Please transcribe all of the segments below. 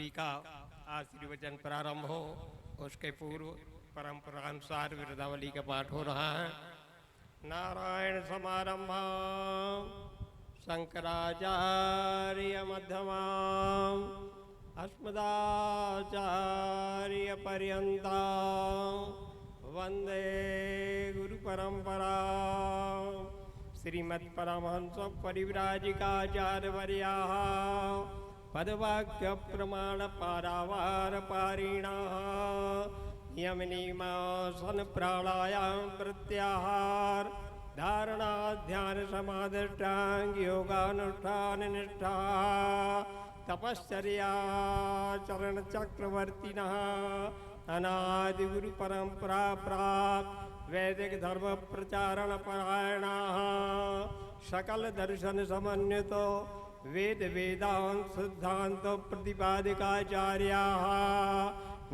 महात्मा का आशीर्वचन प्रारंभ हो उसके पूर्व परंपरानुसार वृंदावली का पाठ हो रहा है। नारायण समारंभा शंकराचार्य मध्यमाम अस्मदाचार्य पर्यंता वंदे गुरु परंपरा। श्रीमत् परमहंस परिव्राजिकाचार्य वर्या पदवाक्य प्रमाण पारावार पारिणा यमनियमासन प्राणायाम प्रत्याहार धारणा ध्यान समाधिष्टांग योगानुष्ठान निष्ठा तपश्चर्या चरण चक्रवर्तिनः अनादि गुरु परंपरा प्राप्त वैदिक धर्म प्रचारण परायणाः सकल दर्शन समन्वितो वेद वेदांत सिद्धांत प्रतिपादिकाचार्याः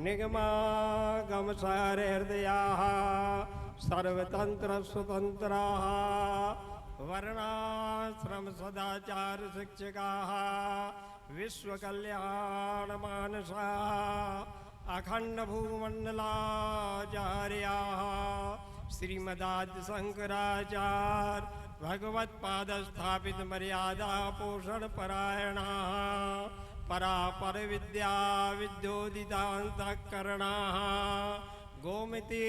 निगमागम सार हृदयाः सर्वतंत्र स्वतंत्राः वर्णाश्रम सदाचार शिक्षकाः विश्व कल्याण मानसाः अखंड भूमंडलाचार्याः श्रीमदाद्य शंकराचार्य भगवत्पाद स्थापित मर्यादा पोषण परायणाः परापर विद्या विद्योदितान्तःकरणाः गोमती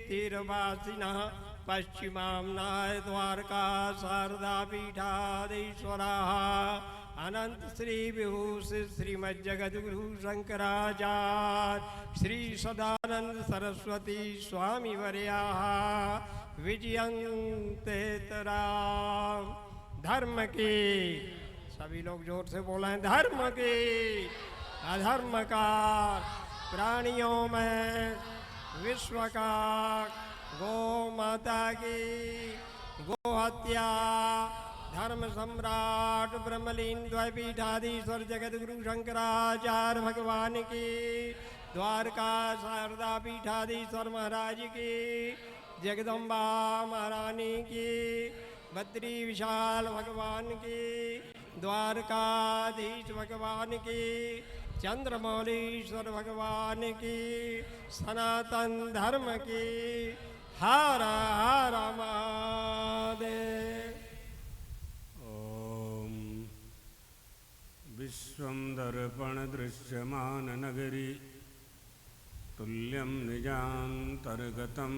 तीरवासिनः पश्चिमाम्नाय द्वारका शारदा पीठाधीश्वराः अनंत श्री विभूषि श्रीमज्जगद्गुरु शंकराचार्य श्री सदानंद सरस्वती स्वामी वर्याः विजयन्ते तराम। धर्म की सभी लोग जोर से बोलें, धर्म की अधर्म का प्राणियों में विश्व का गौ माता की गो हत्या धर्म सम्राट ब्रह्मलीन द्वैपीठाधीश्वर जगद्गुरु शंकराचार्य भगवान की द्वारका शारदा पीठाधीश्वर महाराज की जगदम्बा महारानी की बद्री विशाल भगवान की द्वारकाधीश भगवान की चंद्रमौलीश्वर भगवान की सनातन धर्म की हर हर महादेव। ओम विश्वं दर्पण दृश्यमान नगरी तुल्यं निजान्तर्गतं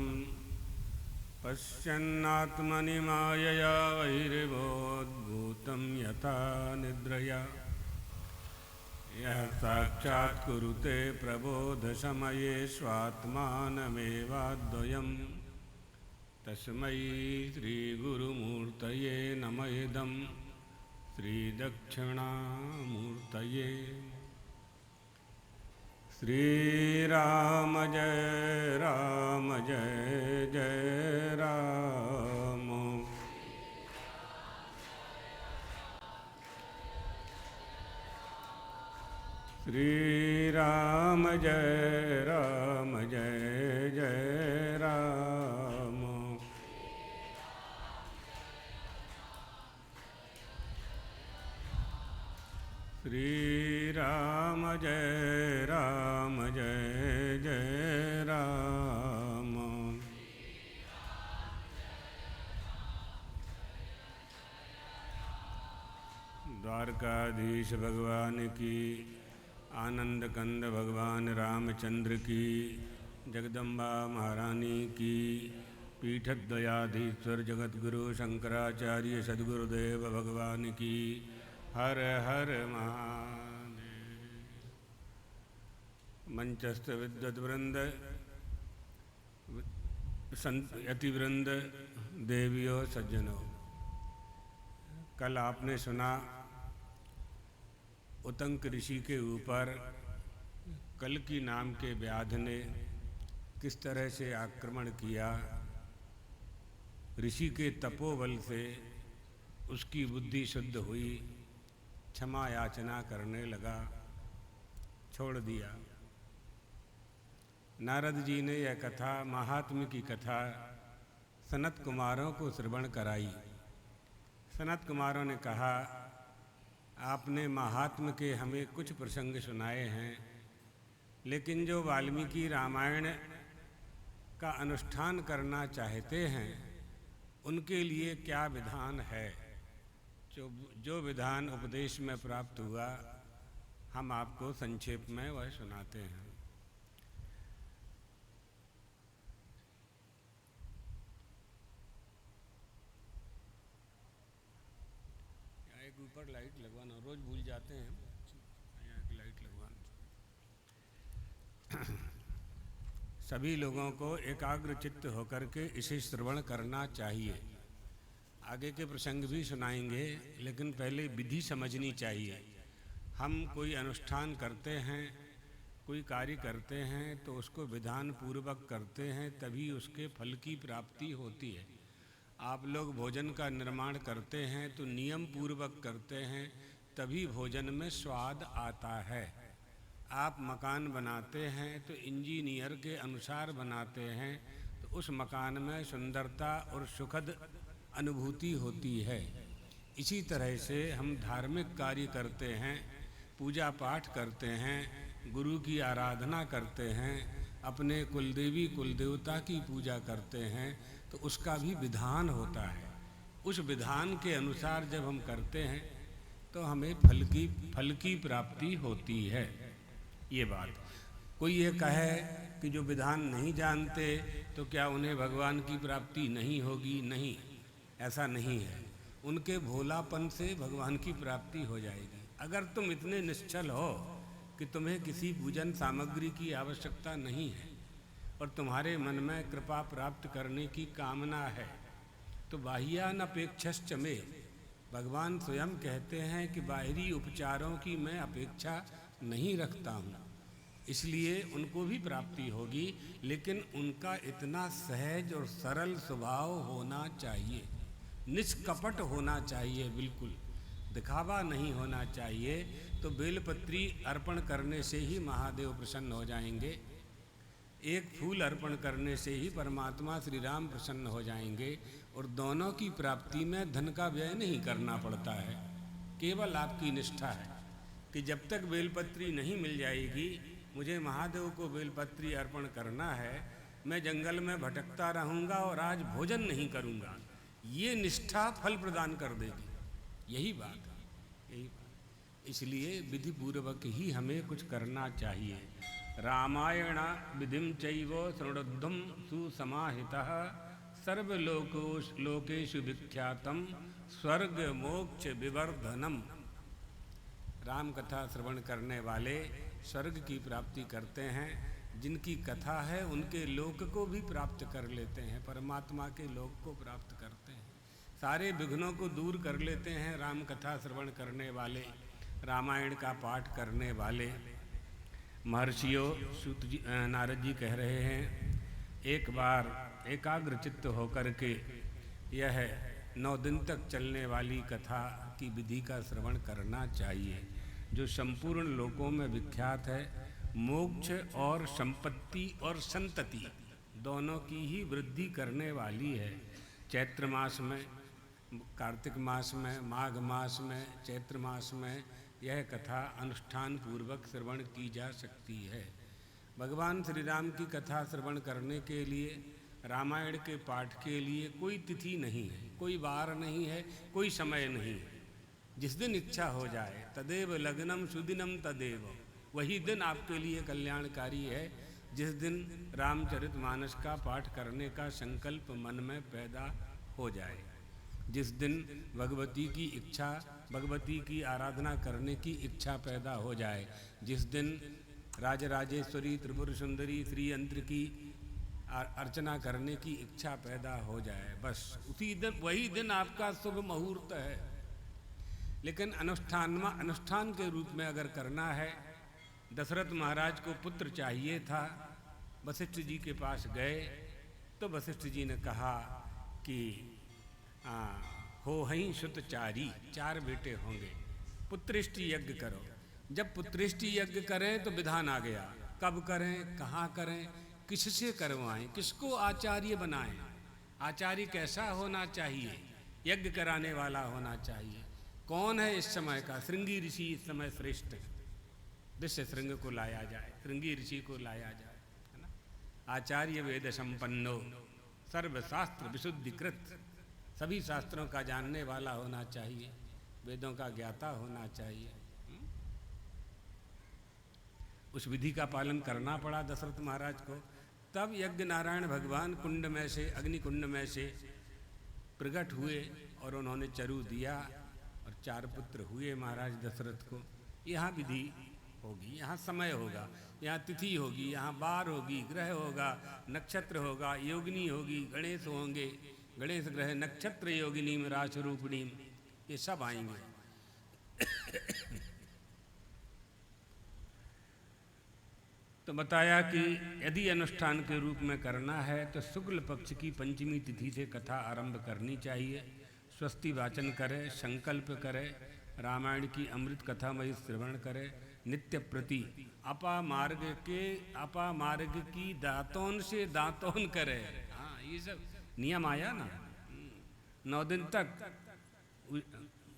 पश्यन्नात्मनि मायया वैरिवोद्भूतं यथा निद्रया यः साक्षात् कुरुते प्रबोधसमये स्वात्मानमेवाद्वयं तस्मै श्रीगुरुमूर्तये नमः इदं श्रीदक्षिणामूर्तये। श्रीराम जय राम जय जय राम। श्रीराम जय राम जय जय राम। श्रीराम जय राम जय जय राम। द्वारकाधीश भगवान की, आनंद कंद भगवान रामचंद्र की, जगदम्बा महारानी की, पीठद्वयाधीश्वर जगद्गुरु शंकराचार्य सद्गुरुदेव भगवान की हर हर महादेव। मंचस्थ विद्वद्वृंद, संत यतिवृंद, देवियों सज्जनों, कल आपने सुना उतंक ऋषि के ऊपर कल्कि नाम के व्याध ने किस तरह से आक्रमण किया। ऋषि के तपोबल से उसकी बुद्धि शुद्ध हुई, क्षमा याचना करने लगा, छोड़ दिया। नारद जी ने यह कथा, महात्म्य की कथा सनत कुमारों को श्रवण कराई। सनत कुमारों ने कहा, आपने महात्म के हमें कुछ प्रसंग सुनाए हैं, लेकिन जो वाल्मीकि रामायण का अनुष्ठान करना चाहते हैं उनके लिए क्या विधान है? जो विधान उपदेश में प्राप्त हुआ हम आपको संक्षेप में वह सुनाते हैं। एक ऊपर लाइट लगवाना, रोज भूल जाते हैं, यहाँ की लाइट लगवाना। सभी लोगों को एकाग्र चित्त होकर के इसे श्रवण करना चाहिए। आगे के प्रसंग भी सुनाएंगे, लेकिन पहले विधि समझनी चाहिए। हम कोई अनुष्ठान करते हैं, कोई कार्य करते हैं तो उसको विधान पूर्वक करते हैं, तभी उसके फल की प्राप्ति होती है। आप लोग भोजन का निर्माण करते हैं तो नियम पूर्वक करते हैं, तभी भोजन में स्वाद आता है। आप मकान बनाते हैं तो इंजीनियर के अनुसार बनाते हैं, तो उस मकान में सुंदरता और सुखद अनुभूति होती है। इसी तरह से हम धार्मिक कार्य करते हैं, पूजा पाठ करते हैं, गुरु की आराधना करते हैं, अपने कुलदेवी कुलदेवता की पूजा करते हैं, तो उसका भी विधान होता है। उस विधान के अनुसार जब हम करते हैं तो हमें फल की प्राप्ति होती है। ये बात कोई ये कहे कि जो विधान नहीं जानते तो क्या उन्हें भगवान की प्राप्ति नहीं होगी? नहीं, ऐसा नहीं है। उनके भोलापन से भगवान की प्राप्ति हो जाएगी। अगर तुम इतने निश्चल हो कि तुम्हें किसी पूजन सामग्री की आवश्यकता नहीं है और तुम्हारे मन में कृपा प्राप्त करने की कामना है, तो बाह्यानपेक्षश्च में, भगवान स्वयं कहते हैं कि बाहरी उपचारों की मैं अपेक्षा नहीं रखता हूँ, इसलिए उनको भी प्राप्ति होगी। लेकिन उनका इतना सहज और सरल स्वभाव होना चाहिए, निष्कपट होना चाहिए, बिल्कुल दिखावा नहीं होना चाहिए। तो बेलपत्री अर्पण करने से ही महादेव प्रसन्न हो जाएंगे, एक फूल अर्पण करने से ही परमात्मा श्री राम प्रसन्न हो जाएंगे। और दोनों की प्राप्ति में धन का व्यय नहीं करना पड़ता है, केवल आपकी निष्ठा है कि जब तक बेलपत्री नहीं मिल जाएगी, मुझे महादेव को बेलपत्री अर्पण करना है, मैं जंगल में भटकता रहूँगा और आज भोजन नहीं करूँगा। ये निष्ठा फल प्रदान कर देगी। यही बात है, यही बात। इसलिए विधि पूर्वक ही हमें कुछ करना चाहिए। रामायण विधिम चैव शृणुध्वं सुसमाहितः सर्वलोकेषु विख्यातम स्वर्ग मोक्ष विवर्धनम। राम कथा श्रवण करने वाले स्वर्ग की प्राप्ति करते हैं, जिनकी कथा है उनके लोक को भी प्राप्त कर लेते हैं, परमात्मा के लोक को प्राप्त करते हैं, सारे विघ्नों को दूर कर लेते हैं। राम कथा श्रवण करने वाले, रामायण का पाठ करने वाले। महर्षियों, सूत जी, नारद जी कह रहे हैं, एक बार एकाग्र चित्त होकर के यह 9 दिन तक चलने वाली कथा की विधि का श्रवण करना चाहिए, जो संपूर्ण लोकों में विख्यात है। मोक्ष और संपत्ति और संतति दोनों की ही वृद्धि करने वाली है। चैत्र मास में, कार्तिक मास में, माघ मास में, चैत्र मास में यह कथा अनुष्ठान पूर्वक श्रवण की जा सकती है। भगवान श्री राम की कथा श्रवण करने के लिए, रामायण के पाठ के लिए कोई तिथि नहीं है, कोई वार नहीं है, कोई समय नहीं है। जिस दिन इच्छा हो जाए, तदेव लग्नम सुदिनम तदेव, वही दिन आपके लिए कल्याणकारी है जिस दिन रामचरितमानस का पाठ करने का संकल्प मन में पैदा हो जाए, जिस दिन भगवती की इच्छा, भगवती की आराधना करने की इच्छा पैदा हो जाए, जिस दिन राजराजेश्वरी त्रिपुर सुंदरी श्री यंत्र की अर्चना करने की इच्छा पैदा हो जाए, बस उसी दिन, वही दिन आपका शुभ मुहूर्त है। लेकिन अनुष्ठान के रूप में अगर करना है, दशरथ महाराज को पुत्र चाहिए था, वशिष्ठ जी के पास गए तो वशिष्ठ जी ने कहा कि हो हहीं सुतचारी, 4 बेटे होंगे, पुत्रेष्टि यज्ञ करो। जब पुत्रेष्टि यज्ञ करें तो विधान आ गया, कब करें, कहाँ करें, किससे करवाएं, किसको आचार्य बनाएं, आचार्य कैसा होना चाहिए, यज्ञ कराने वाला होना चाहिए, कौन है इस समय का? श्रृंगी ऋषि इस समय श्रेष्ठ है। दृश्य श्रृंग को लाया जाए, श्रृंगी ऋषि को लाया जाए, है ना। आचार्य वेद संपन्नो सर्वशास्त्र विशुद्धिकृत, सभी शास्त्रों का जानने वाला होना चाहिए, वेदों का ज्ञाता होना चाहिए। उस विधि का पालन करना पड़ा दशरथ महाराज को। तब यज्ञ नारायण भगवान कुंड में से, अग्नि कुंड में से प्रकट हुए और उन्होंने चरु दिया और 4 पुत्र हुए महाराज दशरथ को। यहाँ विधि होगी, यहाँ समय होगा, यहाँ तिथि होगी, यहाँ बार होगी, ग्रह होगा, नक्षत्र होगा, योगिनी होगी, गणेश होंगे, गणेश ग्रह नक्षत्र योगिनी राश रूपिणी, ये सब आएंगे। तो बताया कि यदि अनुष्ठान के रूप में करना है तो शुक्ल पक्ष की पंचमी तिथि से कथा आरंभ करनी चाहिए। स्वस्ति वाचन करे, संकल्प करे, रामायण की अमृत कथामयी श्रवण करे, नित्य प्रति अपामार्ग की दातोन से दातोन करे। हाँ, ये सब नियम आया ना। 9 दिन तक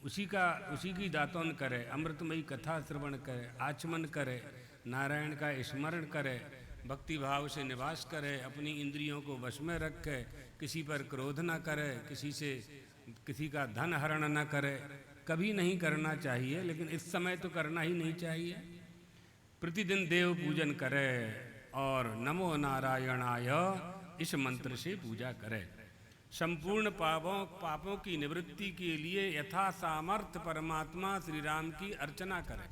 उसी की दातोन करे, अमृतमयी कथा श्रवण करे, आचमन करे, नारायण का स्मरण करे, भक्ति भाव से निवास करे, अपनी इंद्रियों को वश में रखे, किसी पर क्रोध न करे, किसी का धन हरण न करे। कभी नहीं करना चाहिए, लेकिन इस समय तो करना ही नहीं चाहिए। प्रतिदिन देव पूजन करे और नमो नारायणाय इस मंत्र से पूजा करे। संपूर्ण पापों की निवृत्ति के लिए यथा सामर्थ्य परमात्मा श्री राम की अर्चना करे।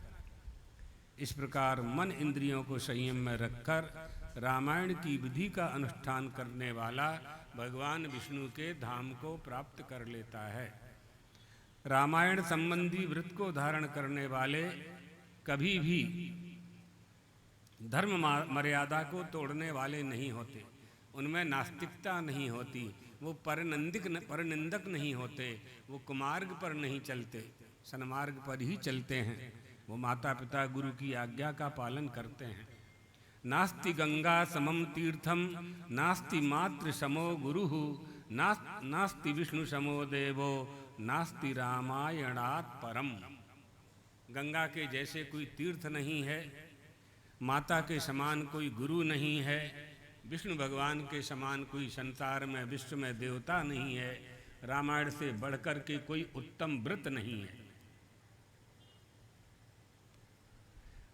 इस प्रकार मन इंद्रियों को संयम में रखकर रामायण की विधि का अनुष्ठान करने वाला भगवान विष्णु के धाम को प्राप्त कर लेता है। रामायण संबंधी व्रत को धारण करने वाले कभी भी धर्म मर्यादा को तोड़ने वाले नहीं होते, उनमें नास्तिकता नहीं होती, वो परनिंदक नहीं होते, वो कुमार्ग पर नहीं चलते, सन्मार्ग पर ही चलते हैं। वो माता पिता गुरु की आज्ञा का पालन करते हैं। नास्ति गंगा समम तीर्थम नास्ति मातृ समो गुरुः नास्ति विष्णु समो देवो नास्ति रामायणात् परम। गंगा के जैसे कोई तीर्थ नहीं है, माता के समान कोई गुरु नहीं है, विष्णु भगवान के समान कोई संसार में विश्व में देवता नहीं है, रामायण से बढ़कर के कोई उत्तम व्रत नहीं है।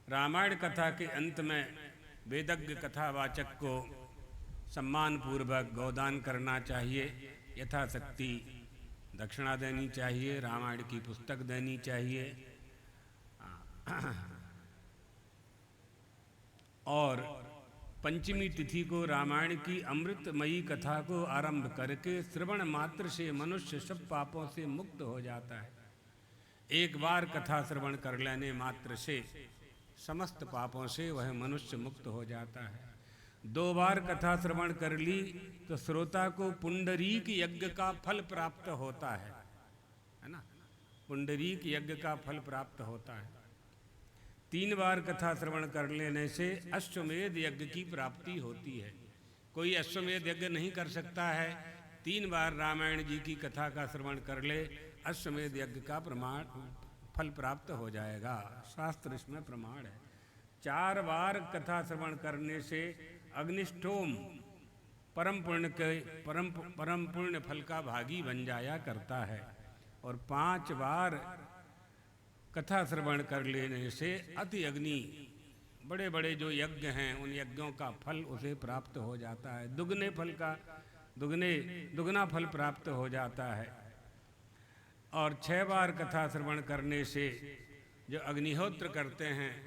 रामायण कथा के अंत में वेदज्ञ कथावाचक को सम्मान पूर्वक गोदान करना चाहिए, यथाशक्ति दक्षिणा देनी चाहिए, रामायण की पुस्तक देनी चाहिए और पंचमी तिथि को रामायण की अमृतमयी कथा को आरंभ करके श्रवण मात्र से मनुष्य सब पापों से मुक्त हो जाता है। एक बार कथा श्रवण कर लेने मात्र से समस्त पापों से वह मनुष्य मुक्त हो जाता है। 2 बार कथा श्रवण कर ली तो श्रोता को पुंडरीक यज्ञ का फल प्राप्त होता है ना, पुंडरीक यज्ञ का फल प्राप्त होता है। 3 बार कथा श्रवण कर लेने से अश्वमेध यज्ञ की प्राप्ति होती है। कोई अश्वमेध यज्ञ नहीं कर सकता है, 3 बार रामायण जी की कथा का श्रवण कर ले, अश्वमेध यज्ञ का फल प्राप्त हो जाएगा। शास्त्र इसमें प्रमाण है। 4 बार कथा श्रवण करने से अग्निष्टोम परम पुण्य फल का भागी बन जाया करता है और 5 बार कथा श्रवण कर लेने से अति अग्नि बड़े बड़े जो यज्ञ हैं उन यज्ञों का फल उसे प्राप्त हो जाता है, दुगना फल प्राप्त हो जाता है। और 6 बार कथा श्रवण करने से जो अग्निहोत्र करते हैं,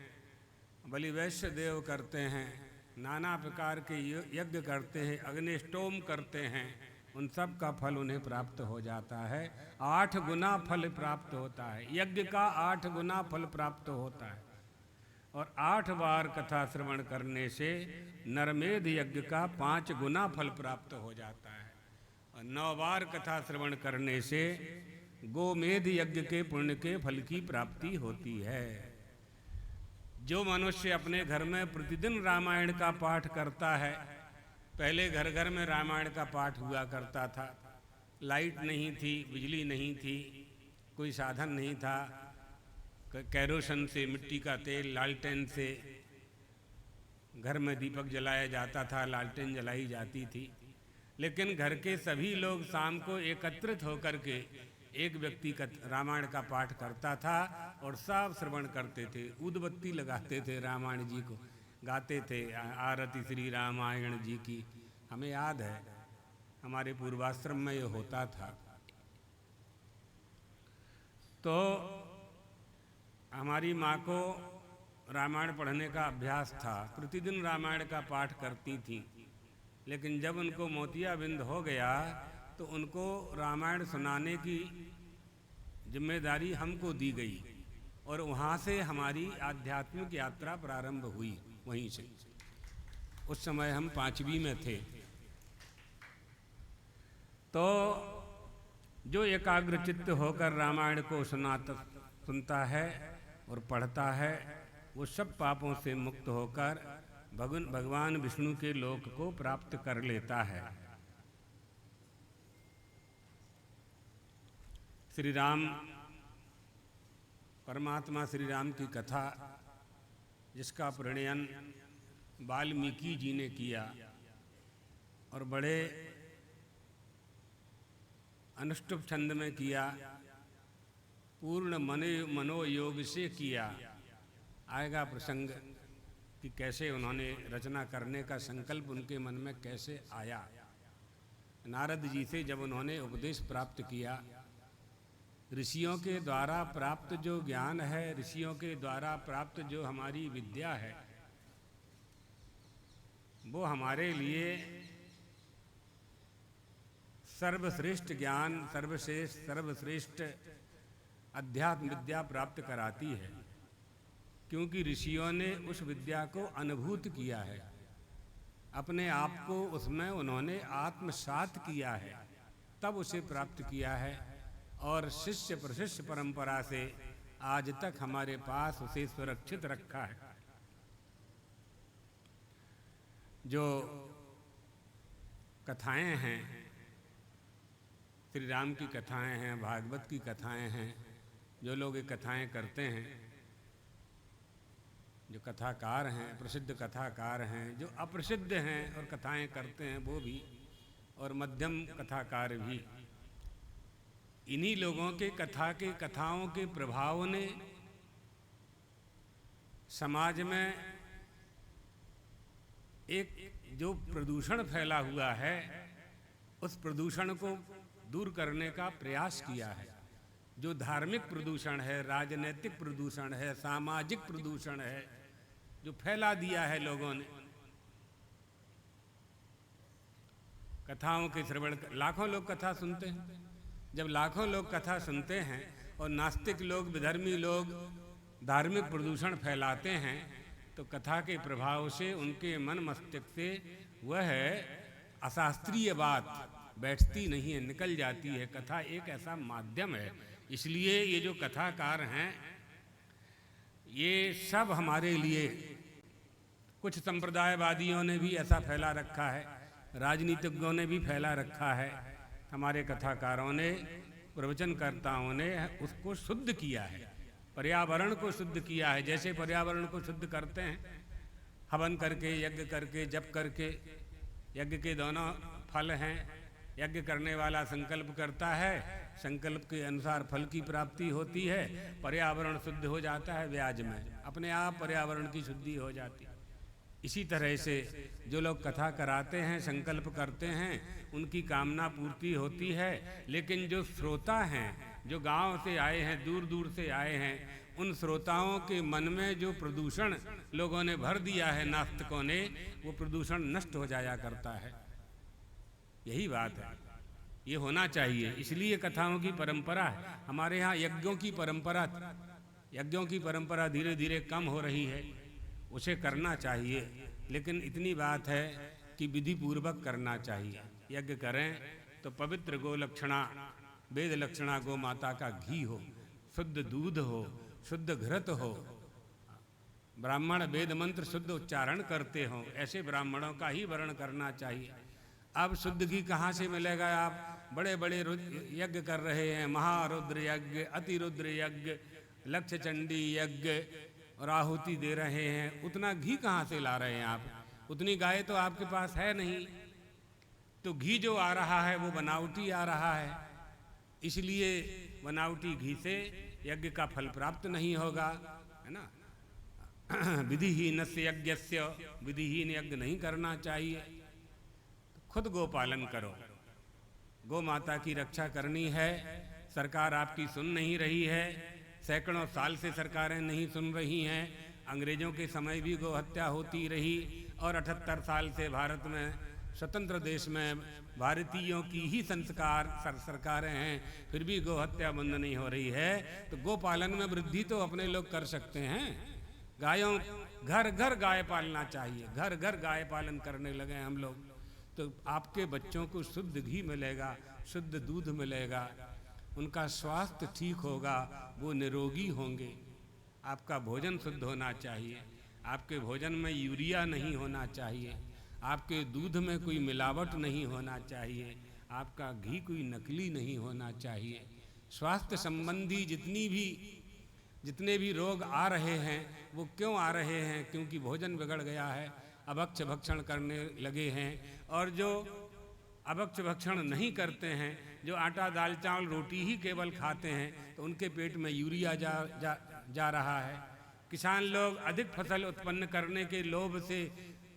बलि वैश्य देव करते हैं, नाना प्रकार के यज्ञ करते हैं, अग्निष्टोम करते हैं, उन सब का फल उन्हें प्राप्त हो जाता है। 8 गुना फल प्राप्त होता है, यज्ञ का 8 गुना फल प्राप्त होता है। और 8 बार कथा श्रवण करने से नरमेध यज्ञ का 5 गुना फल प्राप्त हो जाता है। और 9 बार कथा श्रवण करने से गोमेध यज्ञ के पुण्य के फल की प्राप्ति होती है। जो मनुष्य अपने घर में प्रतिदिन रामायण का पाठ करता है, पहले घर घर में रामायण का पाठ हुआ करता था, लाइट नहीं थी, बिजली नहीं थी, कोई साधन नहीं था। कैरोसन से, मिट्टी का तेल, लालटेन से घर में दीपक जलाया जाता था, लालटेन जलाई जाती थी। लेकिन घर के सभी लोग शाम को एकत्रित होकर के एक व्यक्ति रामायण का पाठ करता था और सब श्रवण करते थे, ऊदबत्ती लगाते थे, रामायण जी को गाते थे, आरती श्री रामायण जी की। हमें याद है हमारे पूर्वाश्रम में ये होता था। तो हमारी माँ को रामायण पढ़ने का अभ्यास था, प्रतिदिन रामायण का पाठ करती थी। लेकिन जब उनको मोतियाबिंद हो गया तो उनको रामायण सुनाने की जिम्मेदारी हमको दी गई और वहाँ से हमारी आध्यात्मिक यात्रा प्रारंभ हुई। वहीं से उस समय हम 5वीं में थे। तो जो एकाग्रचित्त होकर रामायण को सुनता है और पढ़ता है, वो सब पापों से मुक्त होकर भगवान विष्णु के लोक को प्राप्त कर लेता है। श्री राम, परमात्मा श्री राम की कथा, जिसका प्रणयन वाल्मीकि जी ने किया और बड़े अनुष्टुप छंद में किया, पूर्ण मनोयोग से किया। आएगा प्रसंग कि कैसे उन्होंने रचना करने का संकल्प उनके मन में कैसे आया। नारद जी से जब उन्होंने उपदेश प्राप्त किया, ऋषियों के द्वारा प्राप्त जो ज्ञान है, ऋषियों के द्वारा प्राप्त जो हमारी विद्या है, वो हमारे लिए सर्वश्रेष्ठ ज्ञान, सर्वश्रेष्ठ अध्यात्म विद्या प्राप्त कराती है। क्योंकि ऋषियों ने उस विद्या को अनुभूत किया है, अपने आप को उसमें उन्होंने आत्मसात किया है, तब उसे प्राप्त किया है। और शिष्य प्रशिष्य परंपरा से आज तक हमारे पास उसे सुरक्षित रखा है। जो कथाएं हैं, श्री राम की कथाएं हैं, भागवत की कथाएं हैं, जो लोग ये कथाएं करते हैं, जो कथाकार हैं, प्रसिद्ध कथाकार हैं, जो अप्रसिद्ध हैं और कथाएं करते हैं वो भी, और मध्यम कथाकार भी, इन्हीं लोगों के कथाओं के प्रभाव ने समाज में एक जो प्रदूषण फैला हुआ है, उस प्रदूषण को दूर करने का प्रयास किया है। जो धार्मिक प्रदूषण है, राजनीतिक प्रदूषण है, सामाजिक प्रदूषण है, जो फैला दिया है लोगों ने। कथाओं के श्रवण, लाखों लोग कथा सुनते हैं। जब लाखों लोग कथा सुनते हैं और नास्तिक लोग, विधर्मी लोग धार्मिक प्रदूषण फैलाते हैं, तो कथा के प्रभाव से उनके मन मस्तिष्क से वह अशास्त्रीय बात बैठती नहीं है, निकल जाती है। कथा एक ऐसा माध्यम है। इसलिए ये जो कथाकार हैं, ये सब हमारे लिए, कुछ संप्रदायवादियों ने भी ऐसा फैला रखा है, राजनीतिज्ञों ने भी फैला रखा है, हमारे कथाकारों ने, प्रवचनकर्ताओं ने उसको शुद्ध किया है, पर्यावरण को शुद्ध किया है। जैसे पर्यावरण को शुद्ध करते हैं हवन करके, यज्ञ करके, जप करके। यज्ञ के दोनों फल हैं। यज्ञ करने वाला संकल्प करता है, संकल्प के अनुसार फल की प्राप्ति होती है, पर्यावरण शुद्ध हो जाता है, ब्याज में अपने आप पर्यावरण की शुद्धि हो जाती है। इसी तरह से जो लोग कथा कराते हैं, संकल्प करते हैं, उनकी कामना पूर्ति होती है। लेकिन जो श्रोता हैं, जो गांव से आए हैं, दूर दूर से आए हैं, उन श्रोताओं के मन में जो प्रदूषण लोगों ने भर दिया है, नास्तिकों ने, वो प्रदूषण नष्ट हो जाया करता है। यही बात है, ये होना चाहिए। इसलिए कथाओं की परंपरा है। हमारे यहाँ यज्ञों की परंपरा धीरे धीरे कम हो रही है, उसे करना चाहिए। लेकिन इतनी बात है कि विधि पूर्वक करना चाहिए। यज्ञ करें तो पवित्र गो लक्षणा, वेद लक्षणा गो माता का घी हो, शुद्ध दूध हो, शुद्ध घृत हो, ब्राह्मण वेद मंत्र शुद्ध उच्चारण करते हों, ऐसे ब्राह्मणों का ही वर्ण करना चाहिए। अब शुद्ध घी कहाँ से मिलेगा? आप बड़े बड़े यज्ञ कर रहे हैं, महारुद्र यज्ञ, अतिरुद्र यज्ञ, लक्ष्य चंडी यज्ञ, और आहुति दे रहे हैं, उतना घी कहाँ से ला रहे हैं आप? उतनी गाय तो आपके पास है नहीं, तो घी जो आ रहा है वो बनावटी आ रहा है। इसलिए बनावटी घी से यज्ञ का फल प्राप्त नहीं होगा, है ना। विधिहीनस्य यज्ञस्य, विधिहीन यज्ञ नहीं करना चाहिए। खुद गो पालन करो, गो माता की रक्षा करनी है। सरकार आपकी सुन नहीं रही है, सैकड़ों साल से सरकारें नहीं सुन रही हैं। अंग्रेजों के समय भी गो हत्या होती रही, और 78 साल से भारत में, स्वतंत्र देश में भारतीयों की ही सरकारें हैं, फिर भी गो हत्या बंद नहीं हो रही है। तो गो पालन में वृद्धि तो अपने लोग कर सकते हैं। गायों, घर घर गाय पालना चाहिए, घर घर गाय पालन करने लगे हम लोग, तो आपके बच्चों को शुद्ध घी मिलेगा, शुद्ध दूध मिलेगा, उनका स्वास्थ्य ठीक होगा, वो निरोगी होंगे। आपका भोजन शुद्ध होना चाहिए, आपके भोजन में यूरिया नहीं होना चाहिए, आपके दूध में कोई मिलावट नहीं होना चाहिए, आपका घी कोई नकली नहीं होना चाहिए। स्वास्थ्य संबंधी जितने भी रोग आ रहे हैं वो क्यों आ रहे हैं? क्योंकि भोजन बिगड़ गया है, अभक्ष्य भक्षण करने लगे हैं। और जो अभक्ष्य भक्षण नहीं करते हैं, जो आटा दाल चावल रोटी ही केवल खाते हैं, तो उनके पेट में यूरिया जा रहा है। किसान लोग अधिक फसल उत्पन्न करने के लोभ से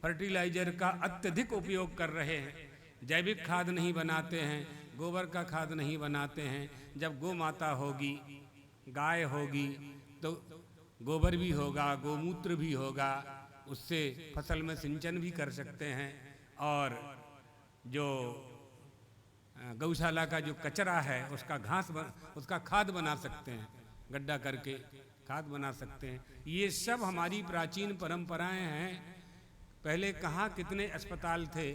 फर्टिलाइजर का अत्यधिक उपयोग कर रहे हैं, जैविक खाद नहीं बनाते हैं, गोबर का खाद नहीं बनाते हैं। जब गो माता होगी, गाय होगी, तो गोबर भी होगा, गोमूत्र भी होगा, उससे फसल में सिंचन भी कर सकते हैं। और जो गौशाला का जो कचरा है उसका खाद बना सकते हैं, गड्ढा करके खाद बना सकते हैं। ये सब हमारी प्राचीन परंपराएं हैं। पहले कहाँ कितने अस्पताल थे?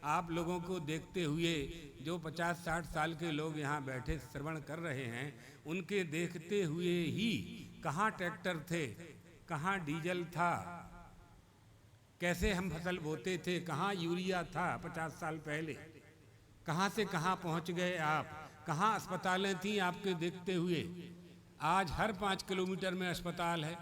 आप लोगों को देखते हुए जो 50-60 साल के लोग यहाँ बैठे श्रवण कर रहे हैं, उनके देखते हुए ही कहाँ ट्रैक्टर थे, कहाँ डीजल था, कैसे हम फसल बोते थे, कहाँ यूरिया था 50 साल पहले, कहाँ से कहाँ पहुँच गए आप, कहाँ अस्पतालें थी आपके देखते हुए। आज हर 5 किलोमीटर में अस्पताल है,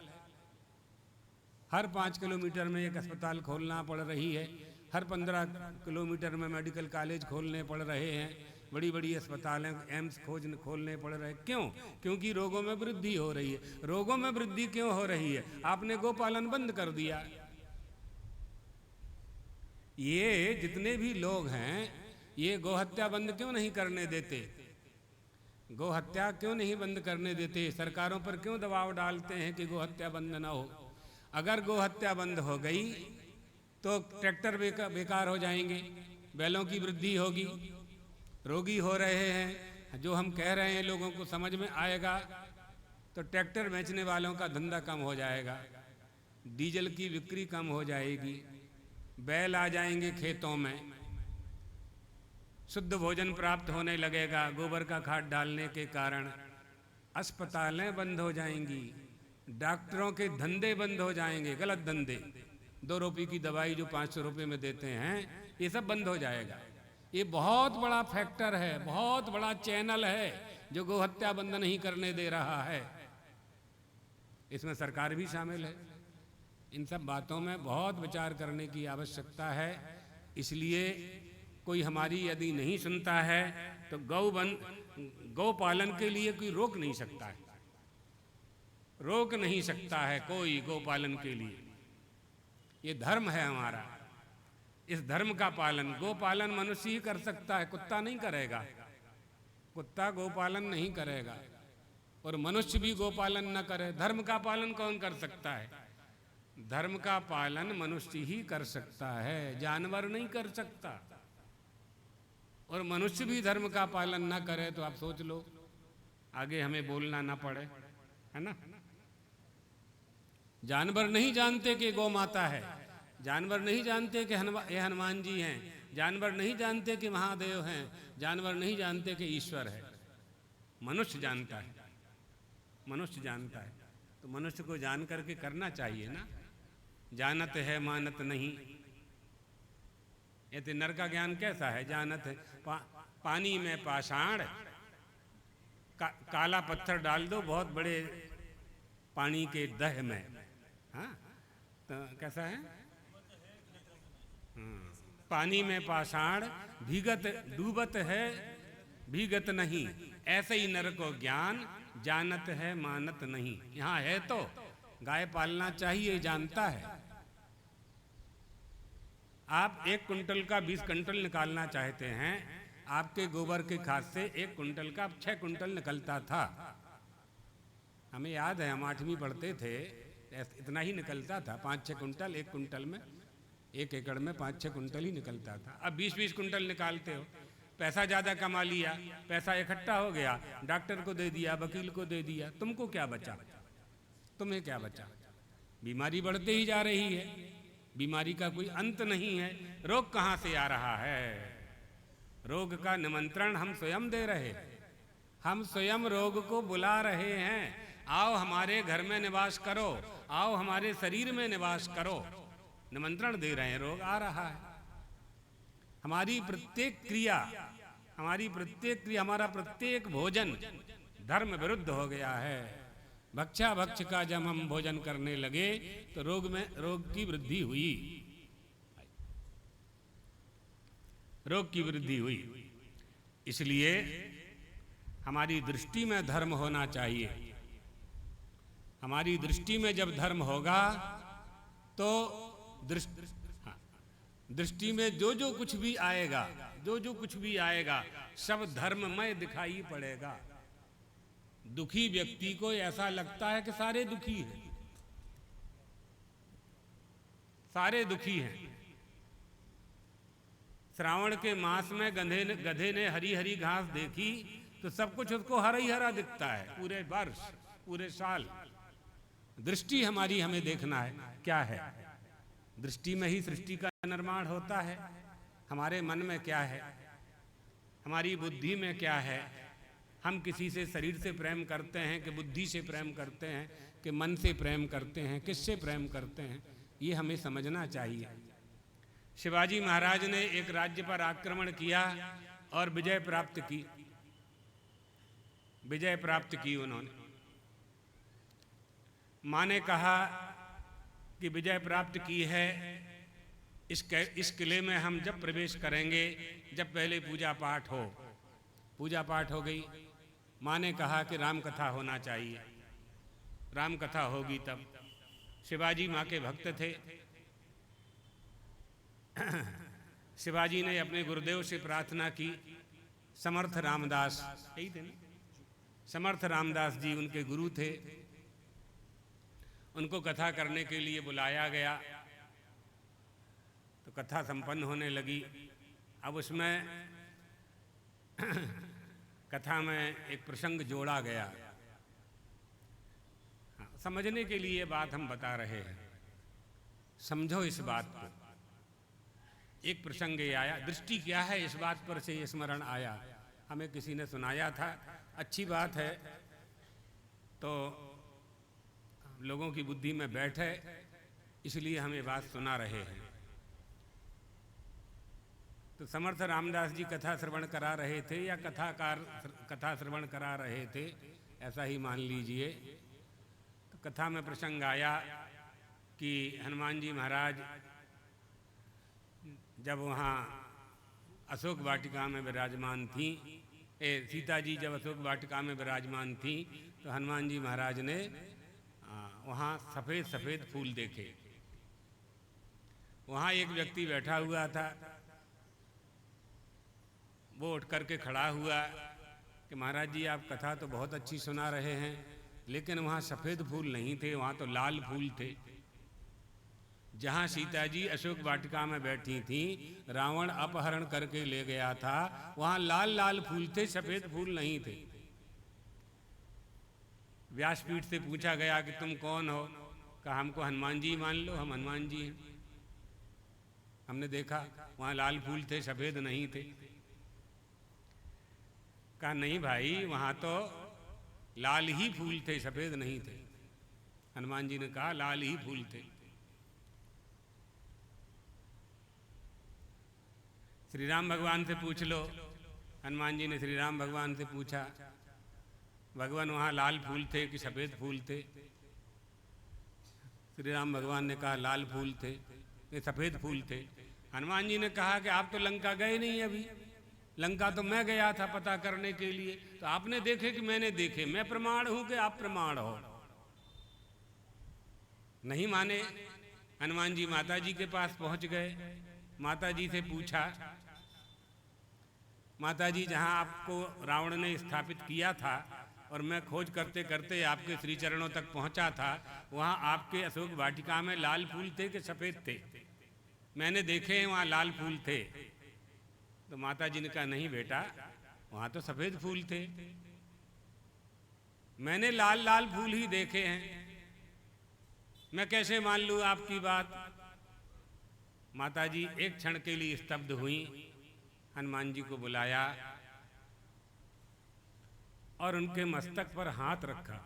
हर 5 किलोमीटर में एक अस्पताल खोलना पड़ रही है, हर 15 किलोमीटर में मेडिकल कॉलेज खोलने पड़ रहे हैं, बड़ी बड़ी अस्पतालें, एम्स खोलने पड़ रहे हैं। क्यों? क्योंकि रोगों में वृद्धि हो रही है। रोगों में वृद्धि क्यों हो रही है? आपने गोपालन बंद कर दिया। ये जितने भी लोग हैं, ये गोहत्या बंद क्यों नहीं करने देते? गोहत्या क्यों नहीं बंद करने देते? सरकारों पर क्यों दबाव डालते हैं कि गोहत्या बंद ना हो? अगर गोहत्या बंद हो गई तो ट्रैक्टर बेकार हो जाएंगे, बैलों की वृद्धि होगी, रोगी हो रहे हैं। जो हम कह रहे हैं लोगों को समझ में आएगा, तो ट्रैक्टर बेचने वालों का धंधा कम हो जाएगा, डीजल की बिक्री कम हो जाएगी, बैल आ जाएंगे खेतों में, शुद्ध भोजन प्राप्त होने लगेगा गोबर का खाद डालने के कारण। अस्पतालें बंद हो जाएंगी, डॉक्टरों के धंधे बंद हो जाएंगे, गलत धंधे, 2 रुपये की दवाई जो 500 रुपये में देते हैं, ये सब बंद हो जाएगा। ये बहुत बड़ा फैक्टर है, बहुत बड़ा चैनल है जो गोहत्या बंद नहीं करने दे रहा है। इसमें सरकार भी शामिल है। इन सब बातों में बहुत विचार करने की आवश्यकता है। इसलिए कोई हमारी यदि नहीं सुनता है तो गौ पालन के लिए कोई रोक नहीं सकता है, रोक नहीं सकता है कोई गौ पालन के लिए। ये धर्म है हमारा, इस धर्म का पालन गो पालन मनुष्य ही कर सकता है, कुत्ता नहीं करेगा। कुत्ता गो पालन नहीं करेगा, और मनुष्य भी गो पालन न करे। धर्म का पालन कौन कर सकता है? धर्म का पालन मनुष्य ही कर सकता है, जानवर नहीं कर सकता। और मनुष्य भी धर्म का पालन ना करे तो आप सोच लो आगे हमें बोलना ना पड़े, है ना। जानवर नहीं जानते कि गौ माता है, जानवर नहीं जानते कि ये हनुमान जी हैं, जानवर नहीं जानते कि महादेव हैं, जानवर नहीं जानते कि ईश्वर है। मनुष्य जानता है, मनुष्य जानता है। तो मनुष्य को जान करके करना चाहिए ना। जानत है मानत नहीं, ये तो नर का ज्ञान कैसा है? जानत है पानी में पाषाण, काला पत्थर डाल दो बहुत बड़े पानी के दह में। हाँ, तो कैसा है? पानी में पाषाण भीगत डूबत है भीगत नहीं, ऐसे ही नर को ज्ञान जानत है मानत नहीं। यहाँ है तो गाय पालना चाहिए, जानता है। आप 1 कुंटल का 20 कुंटल निकालना चाहते हैं, आपके गोबर के खाद से 1 कुंटल का 6 कुंटल निकलता था। हमें याद है, हम 8वीं पढ़ते थे, इतना ही निकलता था, 5-6 कुंटल 1 कुंटल में, 1 एकड़ में 5-6 कुंटल ही निकलता था। अब 20-20 कुंटल निकालते हो, पैसा ज़्यादा कमा लिया, पैसा इकट्ठा हो गया, डॉक्टर को दे दिया, वकील को दे दिया, तुमको क्या बचा? तुम्हें क्या बचा? बीमारी बढ़ते ही जा रही है, बीमारी का कोई अंत नहीं है। रोग कहाँ से आ रहा है? रोग का निमंत्रण हम स्वयं दे रहे हैं, हम स्वयं रोग को बुला रहे हैं, आओ हमारे घर में निवास करो, आओ हमारे शरीर में निवास करो, निमंत्रण दे रहे हैं, रोग आ रहा है। हमारी प्रत्येक क्रिया, हमारा प्रत्येक भोजन धर्म विरुद्ध हो गया है। भक्षा भक्ष का जब हम भोजन करने लगे तो रोग की वृद्धि हुई, रोग की वृद्धि हुई। इसलिए हमारी दृष्टि में धर्म होना चाहिए। हमारी दृष्टि में जब धर्म होगा तो दृष्टि में जो कुछ भी आएगा सब धर्ममय दिखाई पड़ेगा। दुखी व्यक्ति को ऐसा लगता है कि सारे दुखी हैं, सारे दुखी हैं। श्रावण के मास में गधे ने हरी हरी घास देखी तो सब कुछ उसको हरा ही हरा दिखता है, पूरे वर्ष पूरे साल। दृष्टि हमारी हमें देखना है क्या है। दृष्टि में ही सृष्टि का निर्माण होता है। हमारे मन में क्या है, हमारी बुद्धि में क्या है। हम किसी से शरीर से प्रेम करते हैं कि बुद्धि से प्रेम करते हैं कि मन से प्रेम करते हैं, किससे प्रेम करते हैं, ये हमें समझना चाहिए। शिवाजी महाराज ने एक राज्य पर आक्रमण किया और विजय प्राप्त की उन्होंने। माँ ने कहा कि विजय प्राप्त की है, इस किले में हम जब प्रवेश करेंगे जब पहले पूजा पाठ हो गई। माँ ने कहा कि राम कथा होना चाहिए, राम कथा होगी तब। शिवाजी माँ के भक्त थे। शिवाजी ने अपने गुरुदेव से प्रार्थना की। समर्थ रामदास, यही थे ना, समर्थ रामदास जी उनके गुरु थे। उनको कथा करने के लिए बुलाया गया तो कथा संपन्न होने लगी। अब उसमें कथा में एक प्रसंग जोड़ा गया। समझने के लिए बात हम बता रहे हैं, समझो इस बात को। एक प्रसंग ये आया, दृष्टि क्या है इस बात पर से ये स्मरण आया। हमें किसी ने सुनाया था, अच्छी बात है तो लोगों की बुद्धि में बैठे, इसलिए हम ये बात सुना रहे हैं। तो समर्थ रामदास जी कथा श्रवण करा रहे थे या कथाकार कथा श्रवण करा रहे थे, ऐसा ही मान लीजिए। तो कथा में प्रसंग आया कि हनुमान जी महाराज जब वहाँ अशोक वाटिका में विराजमान थी, सीता जी जब अशोक वाटिका में विराजमान थी तो हनुमान जी महाराज ने वहाँ सफ़ेद सफ़ेद फूल देखे। वहाँ एक व्यक्ति बैठा हुआ था, वो उठ करके खड़ा हुआ कि महाराज जी आप कथा तो बहुत अच्छी सुना रहे हैं, लेकिन वहाँ सफ़ेद फूल नहीं थे, वहाँ तो लाल फूल थे। जहाँ सीता जी अशोक वाटिका में बैठी थी, रावण अपहरण करके ले गया था, वहाँ लाल लाल फूल थे, सफ़ेद फूल नहीं थे। व्यासपीठ से पूछा गया कि तुम कौन हो? कहा हमको हनुमान जी मान लो, हम हनुमान जी हैं। हमने देखा वहाँ लाल फूल थे, सफ़ेद नहीं थे। कहा नहीं भाई, वहाँ तो लाल ही फूल थे, सफ़ेद नहीं थे। हनुमान जी ने कहा लाल ही फूल थे। श्री राम भगवान से पूछ लो। हनुमान जी ने श्री राम भगवान से पूछा, भगवान वहाँ लाल फूल थे कि सफ़ेद फूल थे? श्री राम भगवान ने कहा लाल फूल थे, ये सफ़ेद फूल थे। हनुमान जी ने कहा कि आप तो लंका गए नहीं अभी, लंका तो मैं गया था पता करने के लिए, तो आपने देखे कि मैंने देखे? मैं प्रमाण हूं कि आप प्रमाण हो? नहीं माने। हनुमान जी माता जी के पास पहुंच गए, माता जी से पूछा, माता जी जहां आपको रावण ने स्थापित किया था और मैं खोज करते करते आपके श्री चरणों तक पहुंचा था, वहां आपके अशोक वाटिका में लाल फूल थे कि सफ़ेद थे? मैंने देखे हैं वहाँ लाल फूल थे। तो माता जी ने कहा नहीं बेटा, वहाँ तो सफ़ेद फूल थे, मैंने लाल लाल फूल ही देखे हैं, मैं कैसे मान लूँ आपकी बात? माता जी एक क्षण के लिए स्तब्ध हुई, हनुमान जी को बुलाया और उनके मस्तक पर हाथ रखा।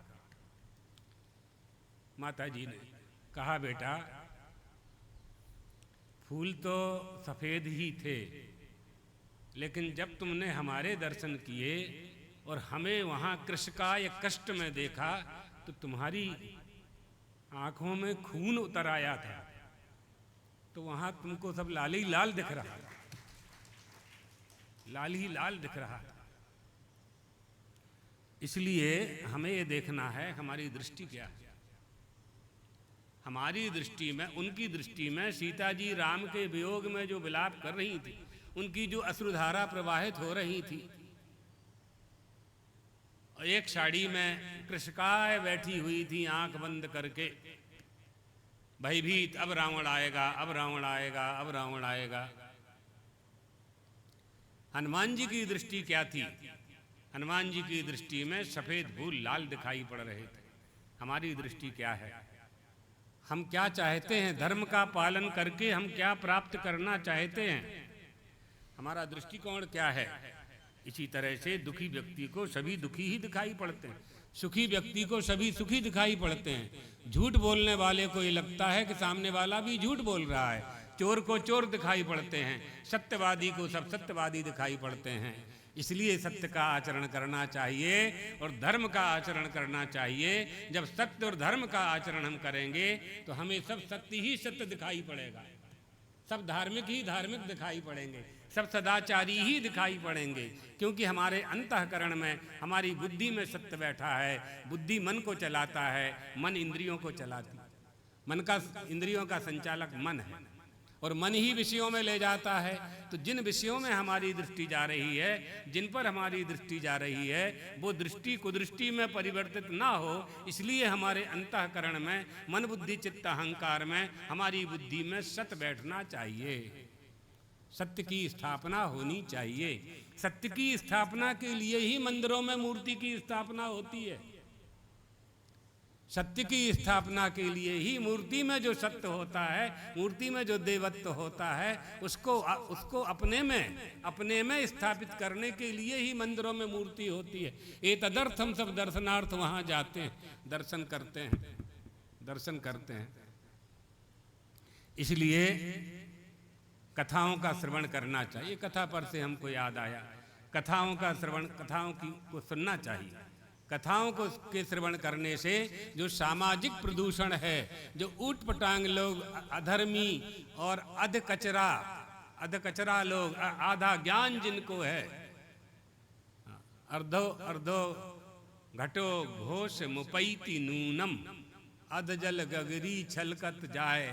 माता जी ने कहा बेटा, फूल तो सफ़ेद ही थे, लेकिन जब तुमने हमारे दर्शन किए और हमें वहाँ कृशकाय कष्ट में देखा तो तुम्हारी आंखों में खून उतर आया था, तो वहाँ तुमको सब लाल ही लाल दिख रहा था, लाल ही लाल दिख रहा था। इसलिए हमें ये देखना है हमारी दृष्टि क्या है। हमारी दृष्टि में, उनकी दृष्टि में सीता जी राम के वियोग में जो विलाप कर रही थी, उनकी जो अश्रुधारा प्रवाहित हो रही थी, एक साड़ी में कृशकाय बैठी हुई थी आंख बंद करके, भयभीत, अब रावण आएगा, अब रावण आएगा, अब रावण आएगा। हनुमान जी की दृष्टि क्या थी? हनुमान जी की दृष्टि में सफ़ेद फूल लाल दिखाई पड़ रहे थे। हमारी दृष्टि क्या है? हम क्या चाहते हैं? धर्म का पालन करके हम क्या प्राप्त करना चाहते हैं? हमारा दृष्टिकोण क्या है? इसी तरह से दुखी व्यक्ति को सभी दुखी ही दिखाई पड़ते हैं, सुखी व्यक्ति को सभी सुखी दिखाई पड़ते हैं। झूठ बोलने वाले को ये लगता है कि सामने वाला भी झूठ बोल रहा है, चोर को चोर दिखाई पड़ते हैं, सत्यवादी को सब सत्यवादी दिखाई पड़ते हैं। इसलिए सत्य का आचरण करना चाहिए और धर्म का आचरण करना चाहिए। जब सत्य और धर्म का आचरण हम करेंगे तो हमें सब सत्य ही सत्य दिखाई पड़ेगा, सब धार्मिक ही धार्मिक दिखाई पड़ेंगे, सब सदाचारी ही दिखाई पड़ेंगे, क्योंकि हमारे अंतःकरण में, हमारी बुद्धि में सत्य बैठा है। बुद्धि मन को चलाता है, मन इंद्रियों को चलाती है। मन का, इंद्रियों का संचालक मन है और मन ही विषयों में ले जाता है। तो जिन विषयों में हमारी दृष्टि जा रही है, जिन पर हमारी दृष्टि जा रही है, वो दृष्टि कुदृष्टि में परिवर्तित ना हो, इसलिए हमारे अंतःकरण में, मन बुद्धि चित्त अहंकार में, हमारी बुद्धि में सत्य बैठना चाहिए, सत्य की स्थापना होनी चाहिए। सत्य की स्थापना के लिए ही मंदिरों में मूर्ति की स्थापना होती है। सत्य की स्थापना के लिए ही मूर्ति में जो सत्य होता है, मूर्ति में जो देवत्व होता है, उसको अपने में स्थापित करने के लिए ही मंदिरों में मूर्ति होती है। एतदर्थ हम सब दर्शनार्थ वहाँ जाते हैं, दर्शन करते हैं। इसलिए कथाओं का श्रवण करना चाहिए। कथा पर से हमको याद आया, कथाओं का श्रवण, कथाओं को सुनना चाहिए। कथाओं को के श्रवण करने से जो सामाजिक प्रदूषण है, जो ऊट पटांग लोग, अधर्मी और अध कचरा लोग, आधा ज्ञान जिनको है, अर्धो घटो घोष मुपैति नूनम, अध जल गगरी छलकत जाए।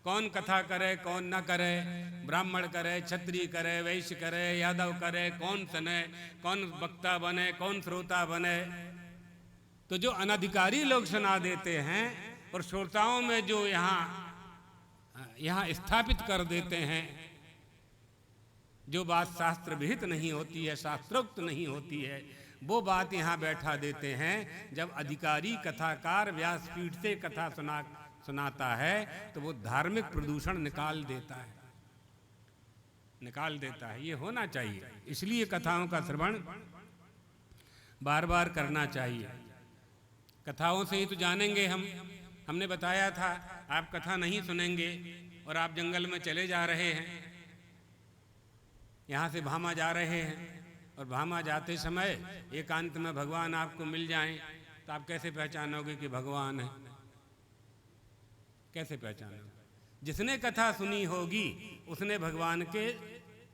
कौन कथा करे कौन न करे, ब्राह्मण करे क्षत्रिय करे वैश्य करे यादव करे, कौन सुने, कौन वक्ता बने कौन श्रोता बने। तो जो अनधिकारी लोग सुना देते हैं और श्रोताओं में जो यहाँ स्थापित कर देते हैं, जो बात शास्त्र विहित नहीं होती है, शास्त्रोक्त नहीं होती है, वो बात यहाँ बैठा देते हैं। जब अधिकारी कथाकार व्यासपीठ से कथा सुनाता है तो वो धार्मिक प्रदूषण निकाल देता है। ये होना चाहिए। इसलिए कथाओं का श्रवण बार बार करना चाहिए। कथाओं से ही तो जानेंगे हम। हमने बताया था, आप कथा नहीं सुनेंगे और आप जंगल में चले जा रहे हैं यहाँ से भामा जा रहे हैं और भामा जाते समय एकांत में भगवान आपको मिल जाएं, तो आप कैसे पहचानोगे कि भगवान है? कैसे पहचानोगे? जिसने कथा सुनी होगी उसने भगवान के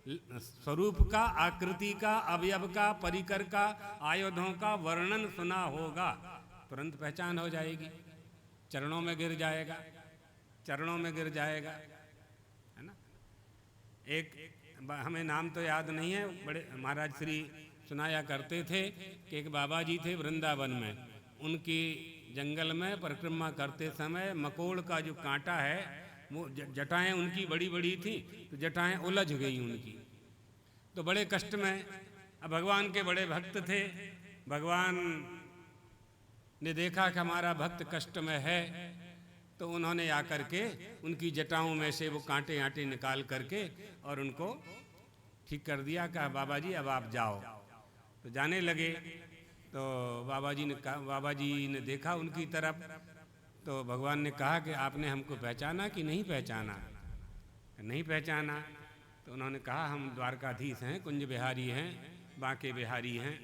स्वरूप का, आकृति का, अवयव का, परिकर का, आयुधों का वर्णन सुना होगा, तुरंत पहचान हो जाएगी, चरणों में गिर जाएगा, चरणों में गिर जाएगा, है ना। एक हमें नाम तो याद नहीं है, बड़े महाराज श्री सुनाया करते थे कि एक बाबा जी थे वृंदावन में, उनकी जंगल में परिक्रमा करते समय मकोड़ का जो कांटा है वो जटाएं उनकी बड़ी बड़ी थी, तो जटाएं उलझ गई उनकी, तो बड़े कष्ट में। अब भगवान के बड़े भक्त थे, भगवान ने देखा कि हमारा भक्त कष्ट में है, तो उन्होंने आकर के उनकी जटाओं में से वो कांटे आंटे निकाल करके और उनको ठीक कर दिया। कहा बाबा जी अब आप जाओ। तो जाने लगे, तो बाबा जी ने देखा उनकी तरफ, तो भगवान ने कहा कि आपने हमको पहचाना कि नहीं पहचाना? नहीं पहचाना। तो उन्होंने कहा हम द्वारकाधीश हैं, कुंज बिहारी हैं, बांके बिहारी हैं।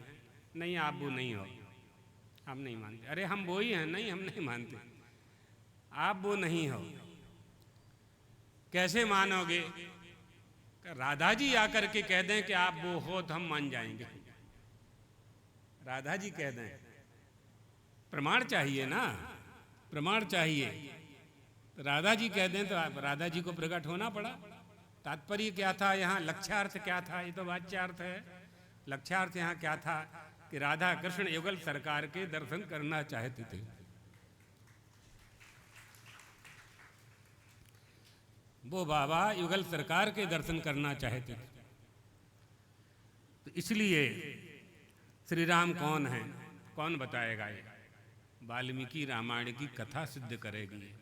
नहीं आप वो नहीं हो, हम नहीं मानते। अरे हम वो ही हैं। नहीं हम नहीं मानते, आप वो नहीं हो। कैसे मानोगे? राधा जी आकर के कह दें कि आप वो हो तो हम मान जाएंगे। राधा जी कह दें, प्रमाण चाहिए ना, प्रमाण चाहिए। तो राधा जी कह दें तो राधा जी को प्रकट होना पड़ा। तात्पर्य क्या था यहाँ? लक्ष्यार्थ क्या था? ये तो वाच्यार्थ है। लक्ष्यार्थ यहाँ क्या था कि राधा कृष्ण युगल सरकार के दर्शन करना चाहते थे। वो बाबा युगल सरकार के दर्शन करना चाहते थे। तो इसलिए श्री राम कौन है, कौन बताएगा? ये वाल्मीकि रामायण की कथा सिद्ध करेगी,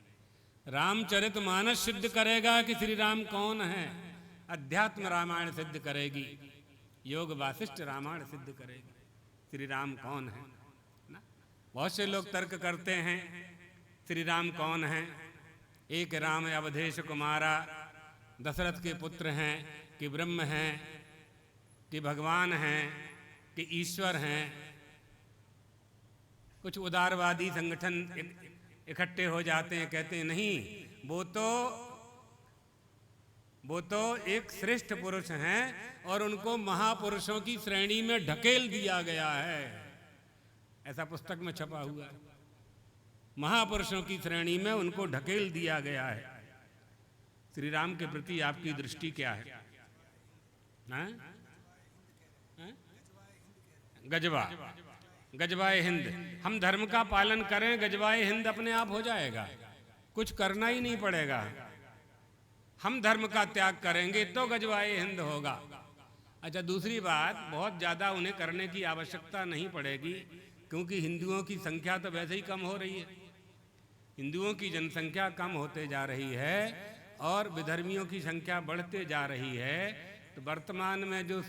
रामचरितमानस सिद्ध करेगा कि श्री राम कौन है, अध्यात्म रामायण सिद्ध करेगी, योग वासिष्ठ रामायण सिद्ध करेगी श्री राम कौन है ना। बहुत से लोग तर्क करते हैं श्री राम कौन है, एक राम अवधेश कुमारा, दशरथ के पुत्र हैं कि ब्रह्म हैं कि भगवान हैं कि ईश्वर हैं। कुछ उदारवादी संगठन इकट्ठे हो जाते हैं, कहते हैं नहीं वो तो एक श्रेष्ठ पुरुष हैं और उनको महापुरुषों की श्रेणी में ढकेल दिया गया है। ऐसा पुस्तक में छपा हुआ है, महापुरुषों की श्रेणी में उनको ढकेल दिया गया है। श्री राम के प्रति आपकी दृष्टि क्या है? गजवा, गजवाए हिंद। हम धर्म का पालन करें, गजवाए हिंद अपने आप हो जाएगा, कुछ करना ही नहीं पड़ेगा। हम धर्म का त्याग करेंगे तो गजवाए हिंद होगा। अच्छा, दूसरी बात, बहुत ज़्यादा उन्हें करने की आवश्यकता नहीं पड़ेगी, क्योंकि हिंदुओं की संख्या तो वैसे ही कम हो रही है। हिंदुओं की जनसंख्या कम होते जा रही है और विधर्मियों की संख्या बढ़ते जा रही है। तो वर्तमान में जो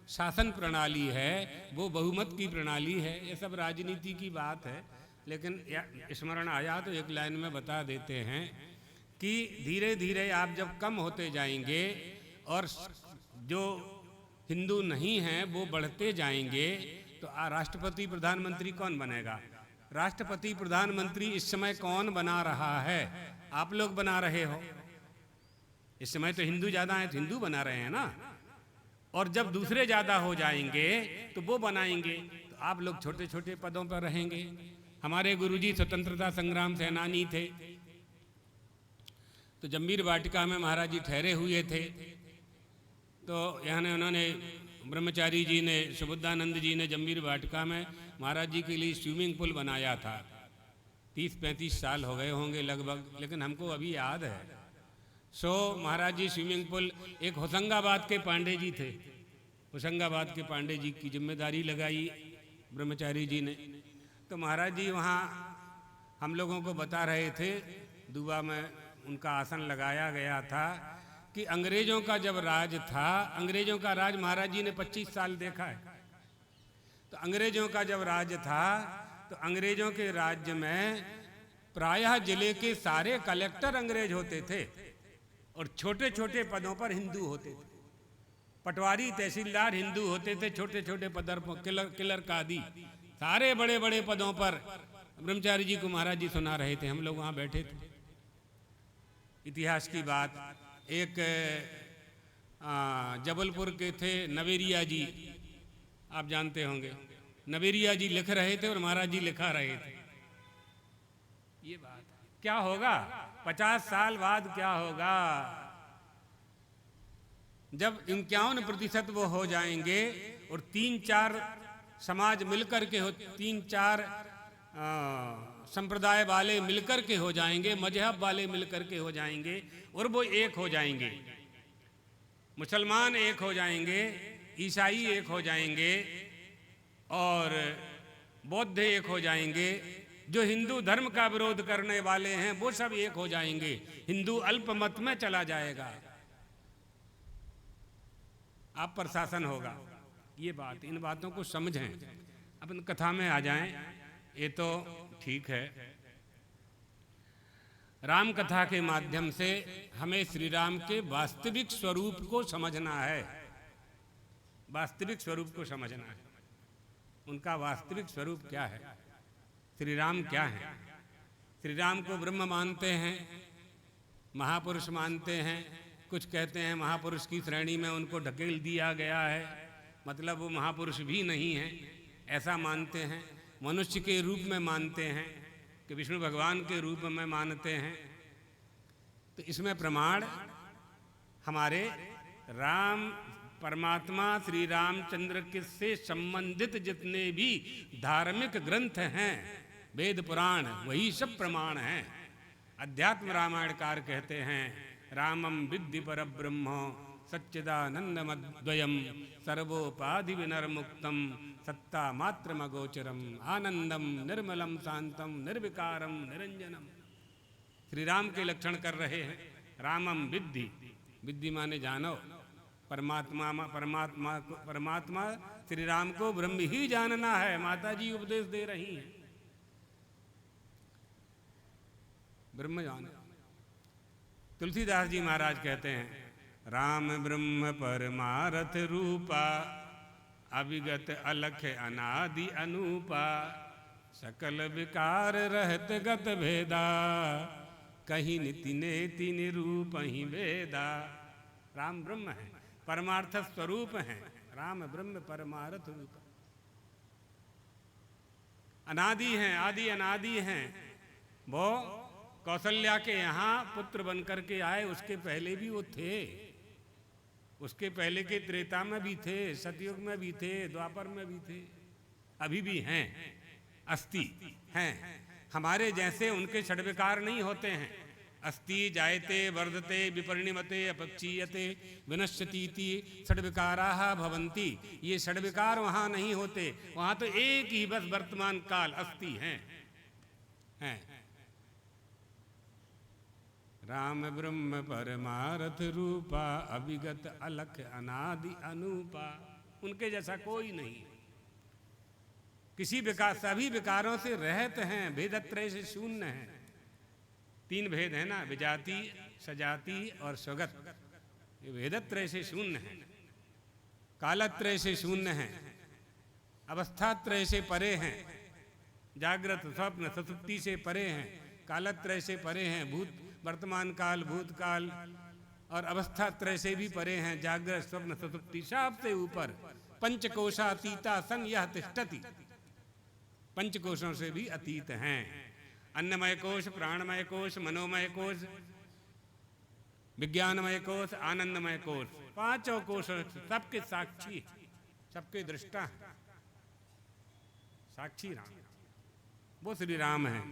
शासन प्रणाली है वो बहुमत की प्रणाली है। ये सब राजनीति की बात है, लेकिन स्मरण आया तो एक लाइन में बता देते हैं कि धीरे धीरे आप जब कम होते जाएंगे और जो हिंदू नहीं हैं वो बढ़ते जाएंगे, तो राष्ट्रपति प्रधानमंत्री कौन बनेगा? राष्ट्रपति प्रधानमंत्री इस समय कौन बना रहा है? आप लोग बना रहे हो। इस समय तो हिंदू ज़्यादा हैं तो हिंदू बना रहे हैं ना, और जब दूसरे ज़्यादा हो जाएंगे तो वो बनाएंगे, तो आप लोग छोटे छोटे पदों पर रहेंगे। हमारे गुरुजी स्वतंत्रता संग्राम सेनानी थे, तो जंबीर वाटिका में महाराज जी ठहरे हुए थे। तो यहाँ उन्होंने ब्रह्मचारी जी ने, सुबुद्धानंद जी ने जंबीर वाटिका में महाराज जी के लिए स्विमिंग पूल बनाया था। 30-35 साल हो गए होंगे लगभग, लेकिन हमको अभी याद है। महाराज जी स्विमिंग पूल, एक होशंगाबाद के पांडे जी थे, होशंगाबाद के पांडे जी की जिम्मेदारी लगाई ब्रह्मचारी जी ने। तो महाराज जी वहाँ हम लोगों को बता रहे थे, दुआ में उनका आसन लगाया गया था कि अंग्रेजों का जब राज था, अंग्रेजों का राज महाराज जी ने 25 साल देखा है। तो अंग्रेजों का जब राज था तो अंग्रेजों के राज्य में प्रायः जिले के सारे कलेक्टर अंग्रेज होते थे और छोटे छोटे पदों पर हिंदू होते थे। पटवारी तहसीलदार हिंदू होते थे, छोटे छोटे पदर पर, क्लर्क आदि सारे बड़े बड़े पदों पर ब्रह्मचारी जी को महाराज जी सुना रहे थे, हम लोग वहाँ बैठे थे। इतिहास की बात, एक जबलपुर के थे नवेरिया जी, आप जानते होंगे, नवेरिया जी लिख रहे थे और महाराज जी लिखा रहे थे। ये बात क्या होगा 50 साल बाद, क्या होगा जब 51% वो हो जाएंगे और 3-4 समाज मिलकर के हो, 3-4 संप्रदाय वाले मिलकर के हो जाएंगे, मजहब वाले मिलकर के हो जाएंगे और वो एक हो जाएंगे, मुसलमान एक हो जाएंगे, ईसाई एक हो जाएंगे और बौद्ध एक हो जाएंगे, जो हिंदू धर्म का विरोध करने वाले हैं वो सब एक हो जाएंगे, हिंदू अल्पमत में चला जाएगा, आप पर शासन होगा। ये बात, इन बातों को समझें, अपन कथा में आ जाएं। ये तो ठीक है, राम कथा के माध्यम से हमें श्री राम के वास्तविक स्वरूप को समझना है, वास्तविक स्वरूप को समझना है। उनका वास्तविक स्वरूप क्या है, श्री राम क्या है। श्री राम को ब्रह्म मानते हैं, महापुरुष मानते हैं, कुछ कहते हैं महापुरुष की श्रेणी में उनको ढकेल दिया गया है, मतलब वो महापुरुष भी नहीं है, ऐसा मानते हैं। मनुष्य के रूप में मानते हैं कि विष्णु भगवान के रूप में मानते हैं। तो इसमें प्रमाण हमारे राम परमात्मा श्री रामचंद्र के से संबंधित जितने भी धार्मिक ग्रंथ हैं, वेद पुराण, वही सब प्रमाण हैं। अध्यात्म रामायणकार कहते हैं रामम विद्धि परब्रह्म सच्चिदानंदमद्वयम् सर्वोपाधि विनर्मुक्तम सत्ता मात्रमगोचरम आनंदम निर्मलम शांतम निर्विकारम निरंजनम। श्री राम के लक्षण कर रहे हैं। रामम विद्धि, विद्धि माने जानो, परमात्मा परमात्मा परमात्मा श्री राम को ब्रह्म ही जानना है। माता जी उपदेश दे रही हैं, ब्रह्म जानो। तुलसीदास जी महाराज कहते हैं राम ब्रह्म परमारथ रूपा अविगत अलख अनादि अनूपा सकल विकार रहत गत भेदा कहीं नीति नेति निरूप ही वेदा। राम ब्रह्म है, परमार्थ स्वरूप है, राम ब्रह्म परमार्थ रूप, अनादि हैं, आदि अनादि हैं। वो कौशल्या के यहाँ पुत्र बनकर के आए, उसके पहले भी वो थे, उसके पहले के त्रेता में भी थे, सतयुग में भी थे, द्वापर में भी थे, अभी भी हैं, अस्ति हैं। हमारे जैसे उनके षड्विकार नहीं होते हैं। अस्ति जायते वर्धते विपरिणमते अपक्षीयते विनश्यतीति षड्विकाराः भवन्ति। ये षड्विकार वहाँ नहीं होते, वहाँ तो एक ही बस वर्तमान काल अस्ति हैं। राम ब्रह्म परमारथ रूपा अविगत अलख अनादि अनूपा। उनके जैसा कोई नहीं, किसी विकार, सभी विकारों से रहत हैं, भेदत्रय से शून्य हैं। 3 भेद है ना, विजाति, सजाति और स्वगत। ये भेदत्रय से शून्य है, कालत्रय से शून्य है, अवस्थात्रय से परे हैं, जागृत स्वप्न सुषुप्ति से परे हैं, कालत्रय से परे हैं, भूत वर्तमान काल भूतकाल और अवस्थात्रय से भी परे हैं, जागृत स्वप्न सुषुप्ति सबसे ऊपर। पंचकोशातीता सन यह तिष्ठति, पंचकोशों से भी अतीत हैं। अन्नमय कोश, प्राणमय कोश, मनोमय कोश, विज्ञानमय कोश, आनंदमय कोश, 5 कोशों सबके साक्षी, सबके दृष्टा, साक्षी राम, वो श्री राम हैं,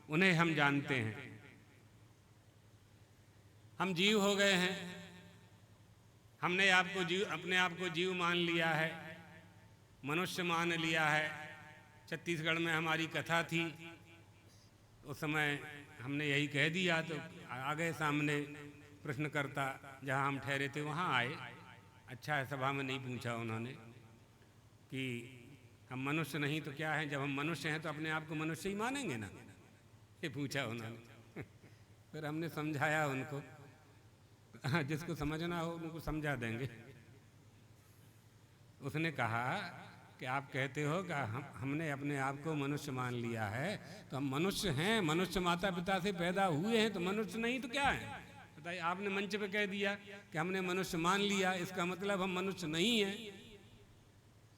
उन्हें हम जानते हैं। हम जीव हो गए हैं, हमने आपको जीव, अपने आप को जीव मान लिया है, मनुष्य मान लिया है। छत्तीसगढ़ में हमारी कथा थी, उस समय हमने यही कह दिया, तो आ गए सामने प्रश्नकर्ता, जहाँ हम ठहरे थे वहाँ आए। अच्छा है, सभा में नहीं पूछा उन्होंने कि हम मनुष्य नहीं तो क्या है, जब हम मनुष्य हैं तो अपने आप को मनुष्य ही मानेंगे ना, ये पूछा उन्होंने। फिर हमने समझाया उनको, जिसको समझना हो उनको समझा देंगे। उसने कहा कि आप कहते हो कि हमने अपने आप को मनुष्य मान लिया है, तो हम मनुष्य हैं, मनुष्य माता पिता से पैदा हुए हैं, तो मनुष्य नहीं तो क्या है? बताइए, आपने मंच पे कह दिया कि हमने मनुष्य मान लिया, इसका मतलब हम मनुष्य नहीं हैं।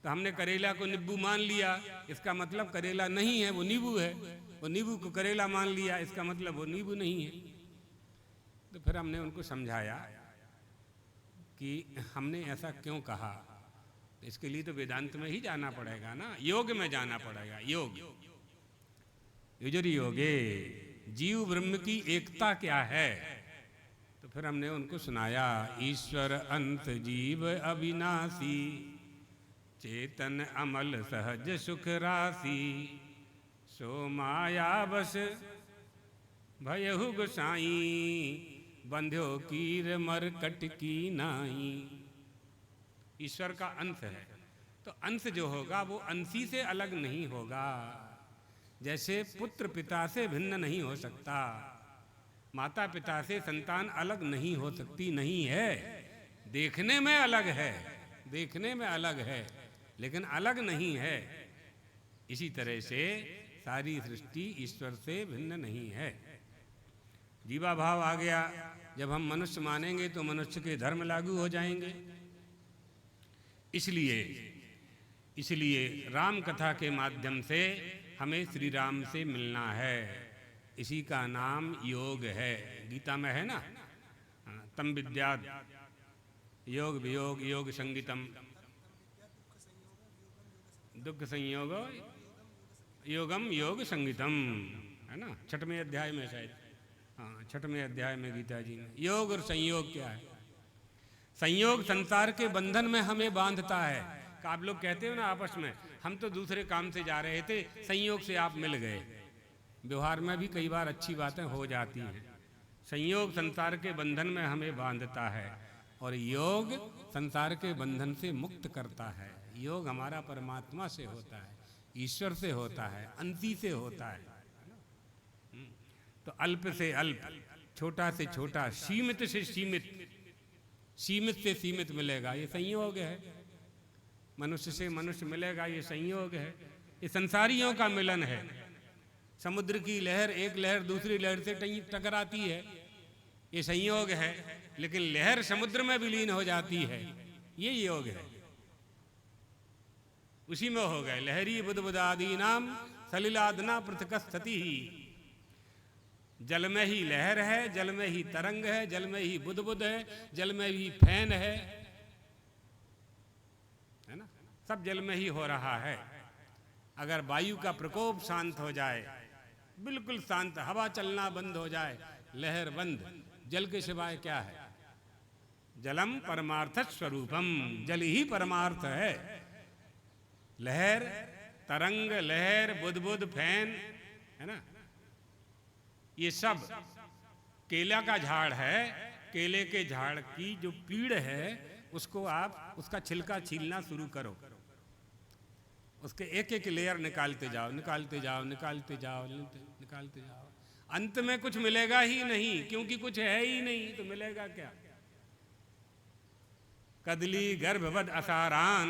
तो हमने करेला को नींबू मान लिया, इसका मतलब करेला नहीं है, वो नींबू है। वो नींबू को करेला मान लिया, इसका मतलब वो नींबू नहीं है। तो फिर हमने उनको समझाया कि हमने ऐसा क्यों कहा। इसके लिए तो वेदांत में ही जाना पड़ेगा ना, योग में जाना पड़ेगा। योग, युजरी योगे जीव ब्रह्म की एकता क्या है। तो फिर हमने उनको सुनाया, ईश्वर अंत जीव अविनाशी, चेतन अमल सहज सुख राशि, सो माया बस भयहु गोसाई, बंध्यो कीर मरकट की नाई। ईश्वर का अंश है, तो अंश जो होगा वो अंशी से अलग नहीं होगा। जैसे पुत्र पिता से भिन्न नहीं हो सकता, माता पिता से संतान अलग नहीं हो सकती, नहीं है। देखने में अलग है, देखने में अलग है, लेकिन अलग नहीं है। इसी तरह से सारी सृष्टि ईश्वर से भिन्न नहीं है। जीवा भाव आ गया। जब हम मनुष्य मानेंगे तो मनुष्य के धर्म लागू हो जाएंगे। इसलिए राम कथा के माध्यम से हमें श्री राम से मिलना है। इसी का नाम योग है। गीता में है ना, तम विद्यात् योग वियोग योग संगीतम, दुख संयोग योगम योग संगीतम, है ना, 6वें अध्याय में शायद। हाँ, 6वें अध्याय में गीता जी में योग और संयोग क्या है। संयोग संसार के बंधन में हमें बांधता है। कि आप लोग कहते हो ना आपस में, हम तो दूसरे काम से जा रहे थे, संयोग से आप मिल गए। व्यवहार में भी कई बार अच्छी बातें हो जाती हैं। संयोग संसार के बंधन में हमें बांधता है, और योग संसार के बंधन से मुक्त करता है। योग हमारा परमात्मा से होता है, ईश्वर से होता है, अंशी से होता है। तो अल्प से अल्प, छोटा से छोटा, सीमित से सीमित, सीमित से सीमित मिलेगा, ये संयोग है। मनुष्य से मनुष्य मिलेगा, ये संयोग है। ये संसारियों का मिलन है। समुद्र की लहर, एक लहर दूसरी लहर से टकराती है, ये संयोग है। लेकिन लहर समुद्र में विलीन हो जाती है, ये योग है। उसी में हो गए। लहरी बुदबुदादी नाम सलिलादना पृथकस्थति ही। जल में ही लहर है, जल में ही तरंग है, जल में ही बुदबुद है, जल में ही फैन है ना, सब जल में ही हो रहा है। अगर वायु का प्रकोप शांत हो जाए, बिल्कुल शांत, हवा चलना बंद हो जाए, लहर बंद, जल के सिवाय क्या है। जलम परमार्थ स्वरूपम, जल ही परमार्थ है। लहर, तरंग, लहर, बुदबुद, फैन, है ना, ये सब केला का झाड़ है। केले के झाड़ की जो पीड़ है, उसको आप, उसका छिलका छीलना शुरू करो, उसके एक एक लेयर निकालते जाओ, निकालते जाओ, निकालते जाओ, निकालते जाओ। अंत में कुछ मिलेगा ही नहीं, क्योंकि कुछ है ही नहीं, तो मिलेगा क्या। कदली गर्भवद असारान,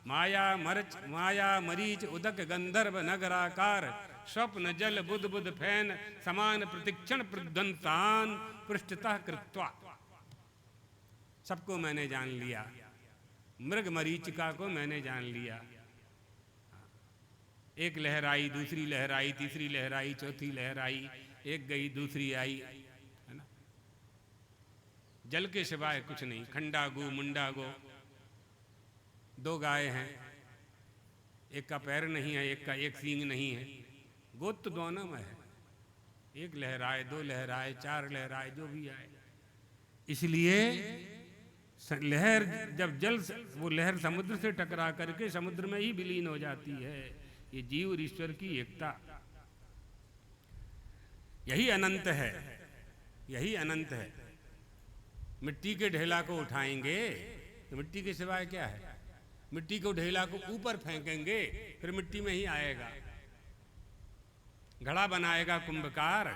माया मरीच उदक गंधर्व नगराकार, स्वप्न जल बुद बुद फैन समान प्रतिक्षण प्रध्वंसान पृष्ठतः कृत्वा। सबको मैंने जान लिया, मृग मरीचिका को मैंने जान लिया। एक लहर आई, दूसरी लहर आई, तीसरी लहर आई, चौथी लहर आई, एक गई दूसरी आई, है ना। जल के सिवाय कुछ नहीं। खंडा गो मुंडा गो, दो गाय हैं, एक का पैर नहीं है, एक का एक सींग नहीं है, गोद तो दोनों में है। एक लहर आए, दो लहर आए, चार लहर आए, जो भी आए। इसलिए लहर जब जल, वो लहर समुद्र से टकरा करके समुद्र में ही विलीन हो जाती है। ये जीव और ईश्वर की एकता, यही अनंत है, यही अनंत है। मिट्टी के ढेला को उठाएंगे तो मिट्टी के सिवाय क्या है। मिट्टी को ढेला को ऊपर फेंकेंगे, फिर मिट्टी में ही आएगा। घड़ा बनाएगा कुंभकार,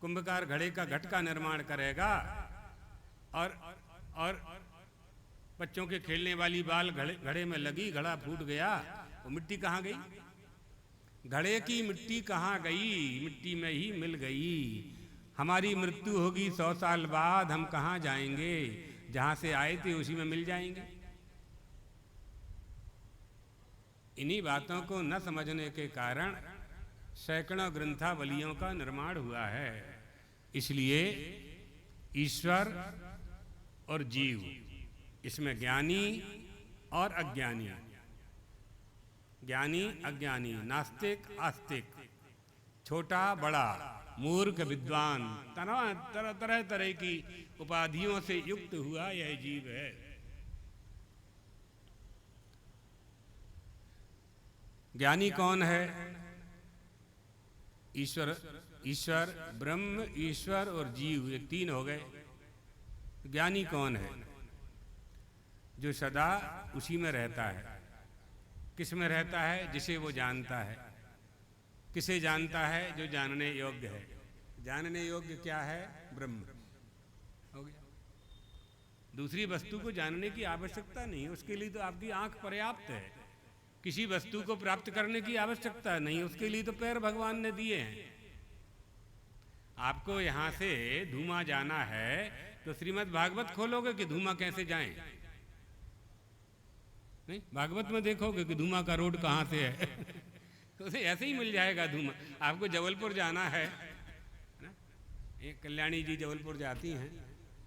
कुंभकार घड़े का घट का निर्माण करेगा, और बच्चों के खेलने वाली बाल घड़े में लगी, घड़ा फूट गया, वो मिट्टी कहाँ गई? घड़े की मिट्टी कहाँ गई? मिट्टी में ही मिल गई। हमारी मृत्यु होगी 100 साल बाद, हम कहाँ जाएंगे? जहाँ से आए थे उसी में मिल जाएंगे। इन्हीं बातों को न समझने के कारण सैकड़ों ग्रंथावलियों का निर्माण हुआ है। इसलिए ईश्वर और जीव, इसमें ज्ञानी और अज्ञानी, ज्ञानी अज्ञानी, नास्तिक आस्तिक, छोटा बड़ा, मूर्ख विद्वान, तरह तरह तरह की उपाधियों से युक्त हुआ यह जीव है। ज्ञानी कौन है? ईश्वर, ईश्वर ब्रह्म, ईश्वर और जीव, ये तीन हो गए। ज्ञानी कौन है? जो सदा उसी में रहता है। किस में रहता है? जिसे वो जानता है। किसे जानता है? जो जानने योग्य है। जानने योग्य क्या है? ब्रह्म हो गया। दूसरी वस्तु को जानने की आवश्यकता नहीं, उसके लिए तो आपकी आंख पर्याप्त है। किसी वस्तु को प्राप्त करने की आवश्यकता नहीं, उसके लिए तो पैर भगवान ने दिए हैं। आपको यहां से धूमा जाना है तो श्रीमद् भागवत खोलोगे कि धूमा कैसे जाएं? नहीं, भागवत में देखोगे कि धूमा का रोड कहाँ से है तो उसे ऐसे ही मिल जाएगा धूमा। आपको जबलपुर जाना है ना, एक कल्याणी जी जबलपुर जाती हैं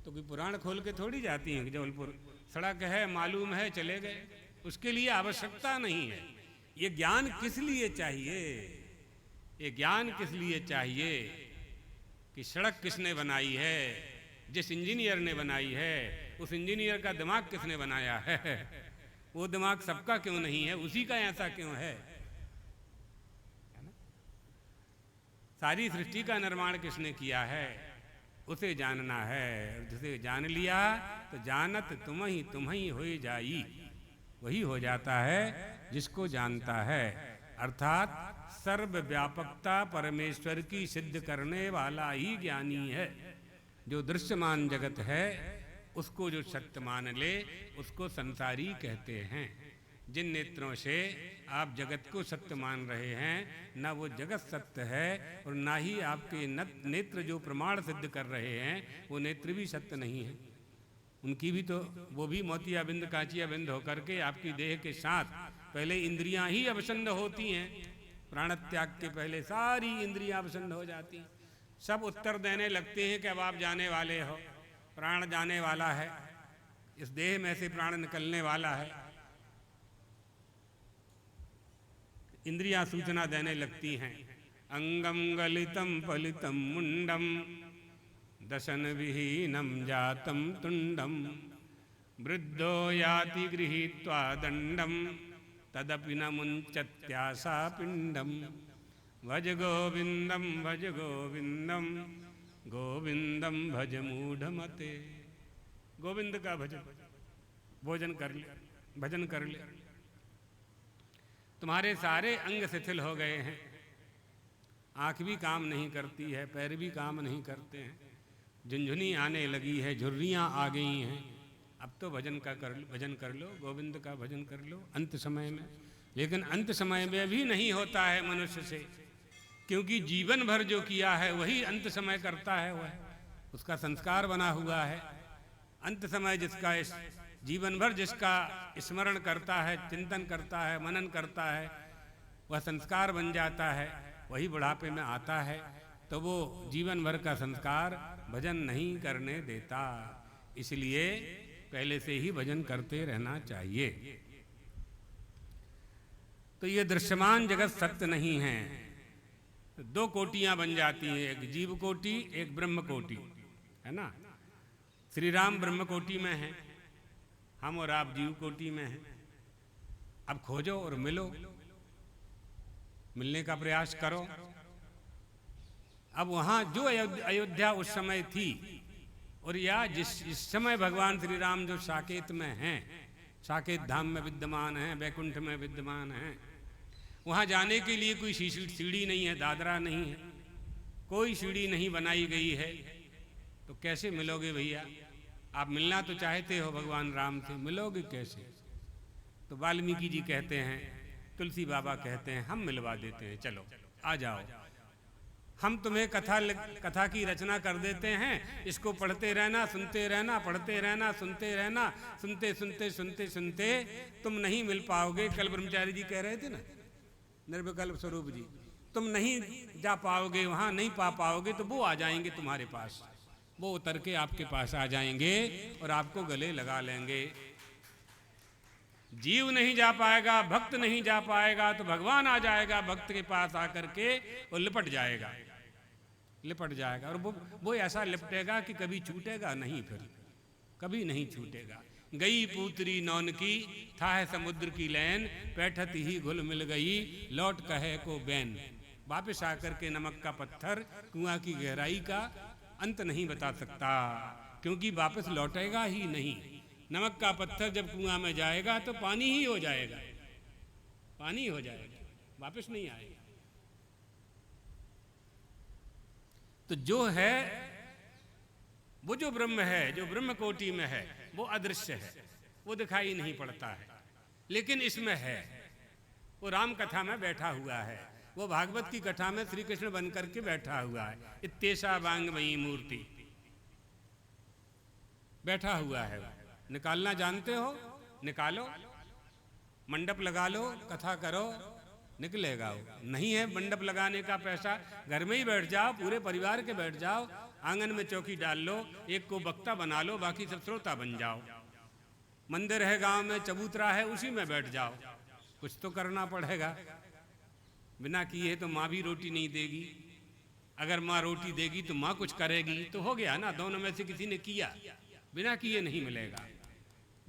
तो कोई पुराण खोल के थोड़ी जाती हैं कि जबलपुर सड़क है, मालूम है, चले गए। उसके लिए आवश्यकता नहीं है। ये ज्ञान किस लिए चाहिए? ये ज्ञान किस लिए चाहिए कि सड़क किसने बनाई है, जिस इंजीनियर ने बनाई है, उस इंजीनियर का दिमाग किसने बनाया है? वो दिमाग सबका क्यों नहीं है? उसी का ऐसा क्यों है? सारी सृष्टि का निर्माण किसने किया है? उसे जानना है। जिसे जान लिया तो जानत तुम ही हो जाई, वही हो जाता है जिसको जानता है। अर्थात सर्वव्यापकता परमेश्वर की सिद्ध करने वाला ही ज्ञानी है। जो दृश्यमान जगत है उसको जो सत्य मान ले उसको संसारी कहते हैं। जिन नेत्रों से आप जगत को सत्य मान रहे हैं, ना वो जगत सत्य है और ना ही आपके नेत्र जो प्रमाण सिद्ध कर रहे हैं वो नेत्र भी सत्य नहीं है। उनकी भी तो, वो भी मोतियाबिंद कांचियाबिंद होकर के आपकी देह के साथ पहले इंद्रियां ही अवसन्न होती हैं। प्राण त्याग के पहले सारी इंद्रियां अवसन्न हो जाती हैं। सब उत्तर देने लगते हैं कि अब आप जाने वाले हो, प्राण जाने वाला है, इस देह में से प्राण निकलने वाला है। इंद्रियां सूचना देने लगती हैं। अंगम गलितम फलितम मुंडम दशन विहीनम जातम तुंडम वृद्धो याति गृहीत्वा दंडम तदपि न मुंचत्यासा पिंडम भज गोविंदम भज गोविंदम गोविंदम भज मूढ़मते। गोविंद का भजन, भोजन कर ले, भजन कर ले। तुम्हारे सारे अंग शिथिल हो गए हैं, आंख भी काम नहीं करती है, पैर भी काम नहीं करते हैं, झुंझुनी आने लगी है, झुर्रियाँ आ गई हैं। अब तो भजन कर लो, गोविंद का भजन कर लो अंत समय में। लेकिन अंत समय में भी नहीं होता है मनुष्य से, क्योंकि जीवन भर जो किया है वही अंत समय करता है। वह उसका संस्कार बना हुआ है। अंत समय जिसका इस जीवन भर जिसका स्मरण करता है, चिंतन करता है, मनन करता है, वह संस्कार बन जाता है। वही बुढ़ापे में आता है तो वो जीवन भर का संस्कार भजन नहीं करने देता। इसलिए पहले से ही भजन करते रहना चाहिए। तो ये दृश्यमान जगत सत्य नहीं है। दो कोटियां बन जाती हैं, एक जीव कोटि, एक ब्रह्म कोटि, है ना। श्री राम ब्रह्म कोटि में हैं, हम और आप जीव कोटि में हैं। अब खोजो और मिलो, मिलने का प्रयास करो। अब वहां जो अयोध्या उस समय थी और या जिस समय भगवान श्री राम जो साकेत में हैं, साकेत धाम में विद्यमान हैं, बैकुंठ में विद्यमान हैं, वहां जाने के लिए कोई सीढ़ी नहीं है, दादरा नहीं है, कोई सीढ़ी नहीं बनाई गई है। तो कैसे मिलोगे भैया? आप मिलना तो चाहते हो भगवान राम से, मिलोगे कैसे? तो वाल्मीकि जी कहते हैं, तुलसी बाबा कहते हैं, हम मिलवा देते हैं, चलो आ जाओ, हम तुम्हें कथा की रचना कर देते हैं, इसको पढ़ते रहना, सुनते रहना, पढ़ते रहना, सुनते रहना, सुनते सुनते सुनते सुनते तुम नहीं मिल पाओगे। कल ब्रह्मचारी जी कह रहे थे ना, निर्विकल्प स्वरूप जी, तुम नहीं जा पाओगे वहाँ, नहीं पा पाओगे, तो वो आ जाएंगे तुम्हारे पास, वो उतर के आपके पास आ जाएंगे और आपको गले लगा लेंगे। जीव नहीं जा पाएगा, भक्त नहीं जा पाएगा, तो भगवान आ जाएगा भक्त के पास आकर के और लिपट जाएगा, लिपट जाएगा। और वो ऐसा लिपटेगा कि कभी छूटेगा नहीं, फिर कभी नहीं छूटेगा। गई पूतरी नौन की, था है समुद्र की लैन, बैठत ही घुल मिल गई, लौट कहे को बैन। वापिस आकर के नमक का पत्थर कुआं की गहराई का अंत नहीं बता सकता, क्योंकि वापस लौटेगा ही नहीं। नमक का पत्थर जब कुआं में जाएगा तो पानी ही हो जाएगा, पानी हो जाएगा, वापस नहीं आएगा। तो जो है, वो जो ब्रह्म है, जो ब्रह्म कोटि में है, वो अदृश्य है, वो दिखाई नहीं पड़ता है, लेकिन इसमें है। वो राम कथा में बैठा हुआ है, वो भागवत की कथा में श्री कृष्ण बन करके बैठा हुआ है। इत्तेषा वाङ्मयी मूर्ति, बैठा हुआ है। निकालना जानते हो, निकालो, मंडप लगा लो, कथा करो, निकलेगा वो। नहीं है मंडप लगाने का पैसा, घर में ही बैठ जाओ, पूरे परिवार के बैठ जाओ, आंगन में चौकी डाल लो, एक को वक्ता बना लो, बाकी सब श्रोता बन जाओ। मंदिर है गांव में, चबूतरा है, उसी में बैठ जाओ। कुछ तो करना पड़ेगा, बिना किए तो माँ भी रोटी नहीं देगी। अगर माँ रोटी देगी तो माँ कुछ करेगी, तो हो गया ना, दोनों में से किसी ने किया। बिना किए नहीं मिलेगा,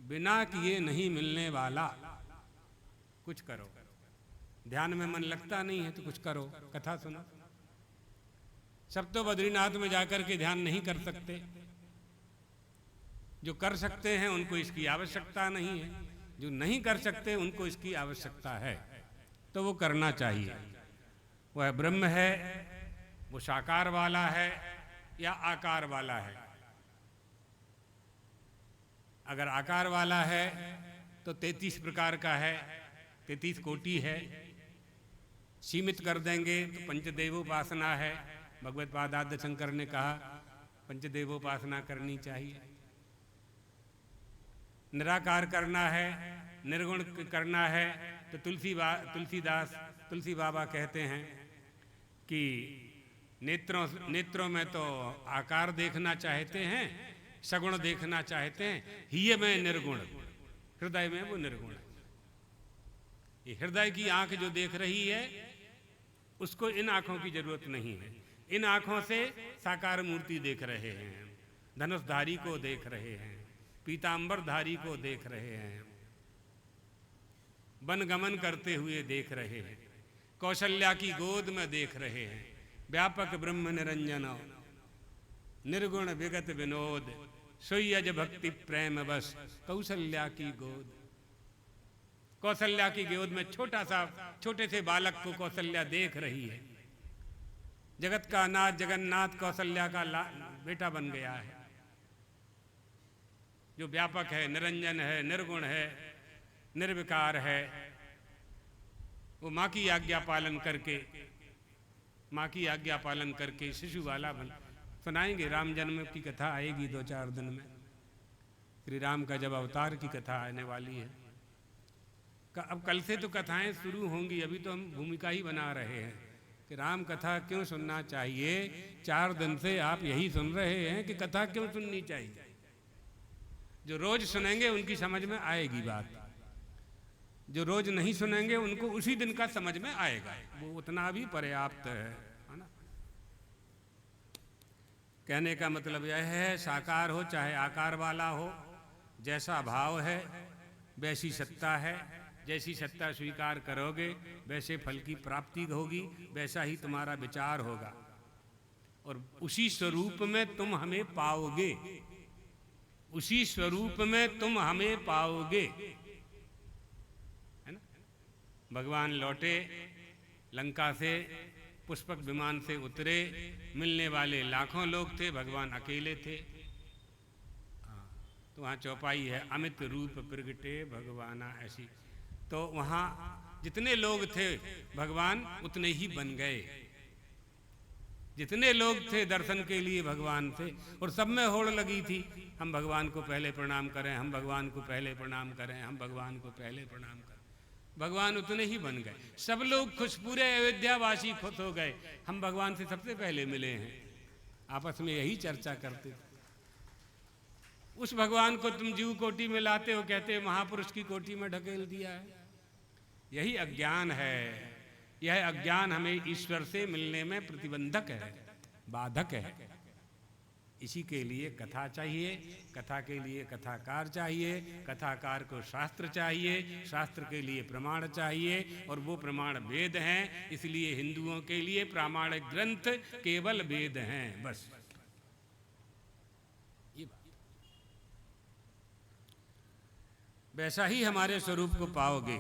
बिना किए नहीं मिलने वाला। कुछ करो, ध्यान में मन लगता नहीं है तो कुछ करो, कथा सुनो। सब तो बद्रीनाथ में जाकर के ध्यान नहीं कर सकते, जो कर सकते हैं उनको इसकी आवश्यकता नहीं है, जो नहीं कर सकते उनको इसकी आवश्यकता है, तो वो करना चाहिए। वह ब्रह्म है, वो साकार वाला है या आकार वाला है। अगर आकार वाला है तो 33 प्रकार का है, 33 कोटि है। सीमित कर देंगे तो पंचदेवोपासना है। भगवत पादाद्य शंकर ने कहा पंचदेवोपासना करनी चाहिए। निराकार करना है, निर्गुण करना है, तो तुलसी बाबा कहते हैं कि नेत्रों में तो आकार देखना चाहते हैं, सगुण देखना चाहते हैं, हिय में निर्गुण, हृदय में वो निर्गुण है। ये हृदय की आंख जो देख रही है उसको इन आंखों की जरूरत नहीं है। इन आंखों से साकार मूर्ति देख रहे हैं, धनुषधारी को देख रहे हैं, पीतांबरधारी को देख रहे हैं, वन गमन करते हुए देख रहे हैं, कौशल्या की गोद में देख रहे हैं। व्यापक ब्रह्म निरंजन निर्गुण विगत विनोद, सोयज भक्ति प्रेम बस कौशल्या की गोद। कौशल्या की गोद में छोटे से बालक को कौशल्या देख रही है। जगत का नाथ जगन्नाथ कौशल्या का बेटा बन गया है, जो व्यापक है, निरंजन है, निर्गुण है, निर्विकार है। वो माँ की आज्ञा पालन करके शिशु वाला बन। सुनाएंगे, राम जन्म की कथा आएगी 2-4 दिन में। श्री राम का जब अवतार की कथा आने वाली है। अब कल से तो कथाएं शुरू होंगी, अभी तो हम भूमिका ही बना रहे हैं कि राम कथा क्यों सुनना चाहिए। 4 दिन से आप यही सुन रहे हैं कि कथा क्यों सुननी चाहिए। जो रोज सुनेंगे उनकी समझ में आएगी बात, जो रोज नहीं सुनेंगे उनको उसी दिन का समझ में आएगा, वो उतना भी पर्याप्त है ना। कहने का मतलब यह है, साकार हो चाहे आकार वाला हो, जैसा भाव है वैसी सत्ता है। जैसी सत्ता स्वीकार करोगे वैसे फल की प्राप्ति होगी, वैसा ही तुम्हारा विचार होगा और उसी स्वरूप में तुम हमें पाओगे, उसी स्वरूप में तुम हमें पाओगे, है ना। भगवान लौटे लंका से, पुष्पक विमान से उतरे, मिलने वाले लाखों लोग थे, भगवान अकेले थे। वहाँ चौपाई है, अमित रूप प्रगटे भगवाना, ऐसी। तो वहाँ जितने लोग थे भगवान उतने ही बन गए, जितने लोग थे दर्शन के लिए भगवान थे, और सब में होड़ लगी थी, हम भगवान को पहले प्रणाम करें, हम भगवान को पहले प्रणाम करें, हम भगवान को पहले प्रणाम करें। भगवान उतने ही बन गए, सब लोग खुश, पूरे अयोध्यावासी खुश हो गए, हम भगवान से सबसे पहले मिले हैं। आपस में यही चर्चा करते थे। उस भगवान को तुम जीव कोटि में लाते हो, कहते हो महापुरुष की कोटि में ढकेल दिया है। यही अज्ञान है। यह अज्ञान हमें ईश्वर से मिलने में प्रतिबंधक है, बाधक है। इसी के लिए कथा चाहिए, कथा के लिए कथाकार चाहिए, कथाकार को शास्त्र चाहिए, शास्त्र के लिए प्रमाण चाहिए, और वो प्रमाण वेद हैं। इसलिए हिंदुओं के लिए प्रामाणिक ग्रंथ केवल वेद हैं, बस। ये बात। वैसा ही हमारे स्वरूप को पाओगे।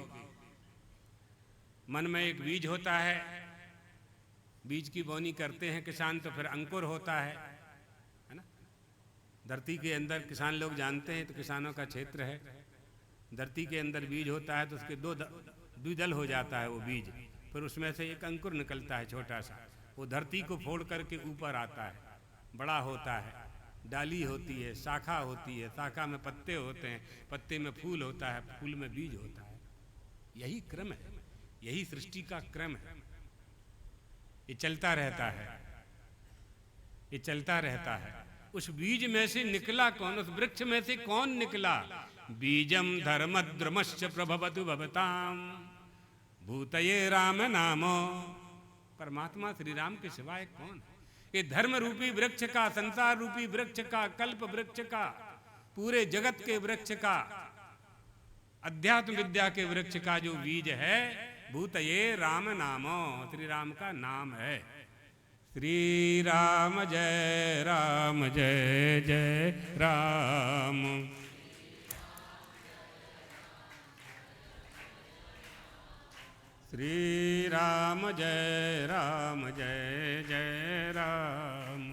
मन में एक बीज होता है, बीज की बोनी करते हैं किसान, तो फिर अंकुर होता है ना। धरती के अंदर किसान लोग जानते हैं, तो किसानों का क्षेत्र है, धरती के अंदर बीज होता है, तो उसके द्विदल हो जाता है वो बीज, फिर उसमें से एक अंकुर निकलता है छोटा सा, वो धरती को फोड़ करके ऊपर आता है, बड़ा होता है, डाली होती है, शाखा होती है, शाखा में पत्ते होते हैं, पत्ते में फूल होता है, फूल में बीज होता है। यही क्रम है, यही सृष्टि का क्रम है। ये चलता रहता है, ये चलता रहता है। उस बीज में से निकला कौन, उस वृक्ष में से कौन निकला? बीजम धर्मद्रमश्च प्रभवतु भवताम भूतये राम नामो। परमात्मा श्री राम के सिवाय कौन? ये धर्म रूपी वृक्ष का, संसार रूपी वृक्ष का, कल्प वृक्ष का, पूरे जगत के वृक्ष का, अध्यात्म विद्या के वृक्ष का जो बीज है, भूतये राम नामो, श्री राम का नाम है। श्री राम जय राम, जय जय राम। श्री राम जय राम, जय जय राम।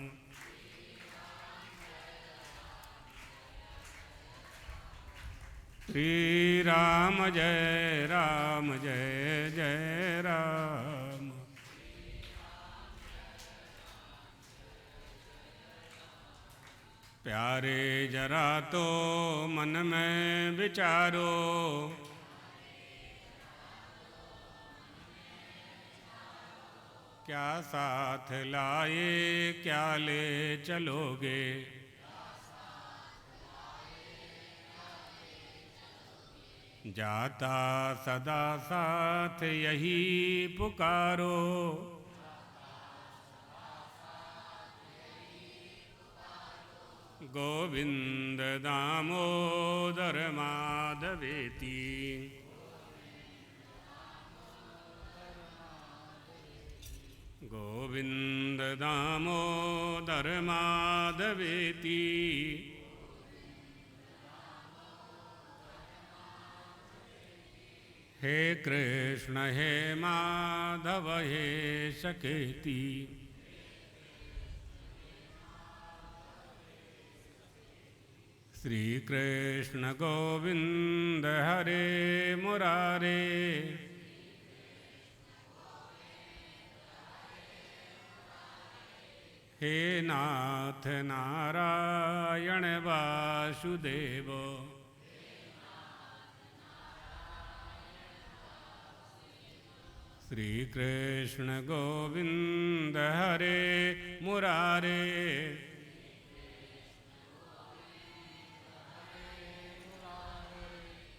श्री राम जय राम, जय जय राम। प्यारे जरा तो मन में विचारो, क्या साथ लाए क्या ले चलोगे? जाता सदा साथ यही पुकारो, गोविंद दामोदर माधवेति। गोविंद दामोदर माधवेति। हे कृष्ण हे माधव हे सखेति। श्री कृष्ण गोविंद हरे मुरारे। हे नाथ नारायण वासुदेव। श्री कृष्ण गोविंद हरे मुरारे।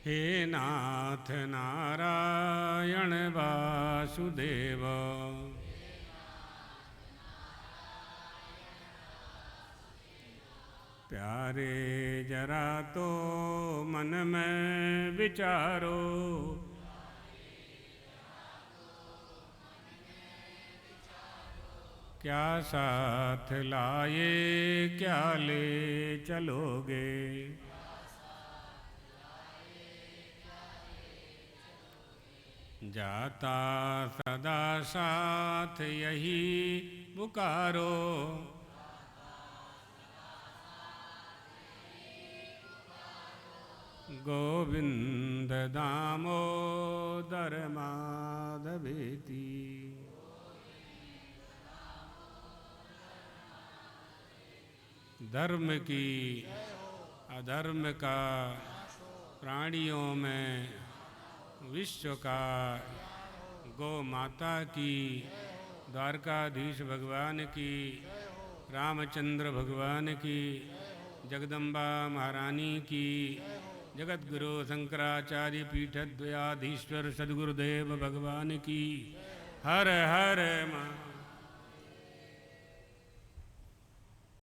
हे नाथ नारायण वासुदेव। प्यारे जरा तो मन में विचारो, क्या साथ लाए क्या ले चलोगे? जाता सदा साथ यही पुकारो, गोविंद दामोदर माधवेति। धर्म की अधर्म का प्राणियों में विश्व का गौ माता की, द्वारकाधीश भगवान की, रामचंद्र भगवान की, जगदम्बा महारानी की, जगतगुरु शंकराचार्य पीठद्वयाधीश्वर सद्गुरुदेव भगवान की। हर हर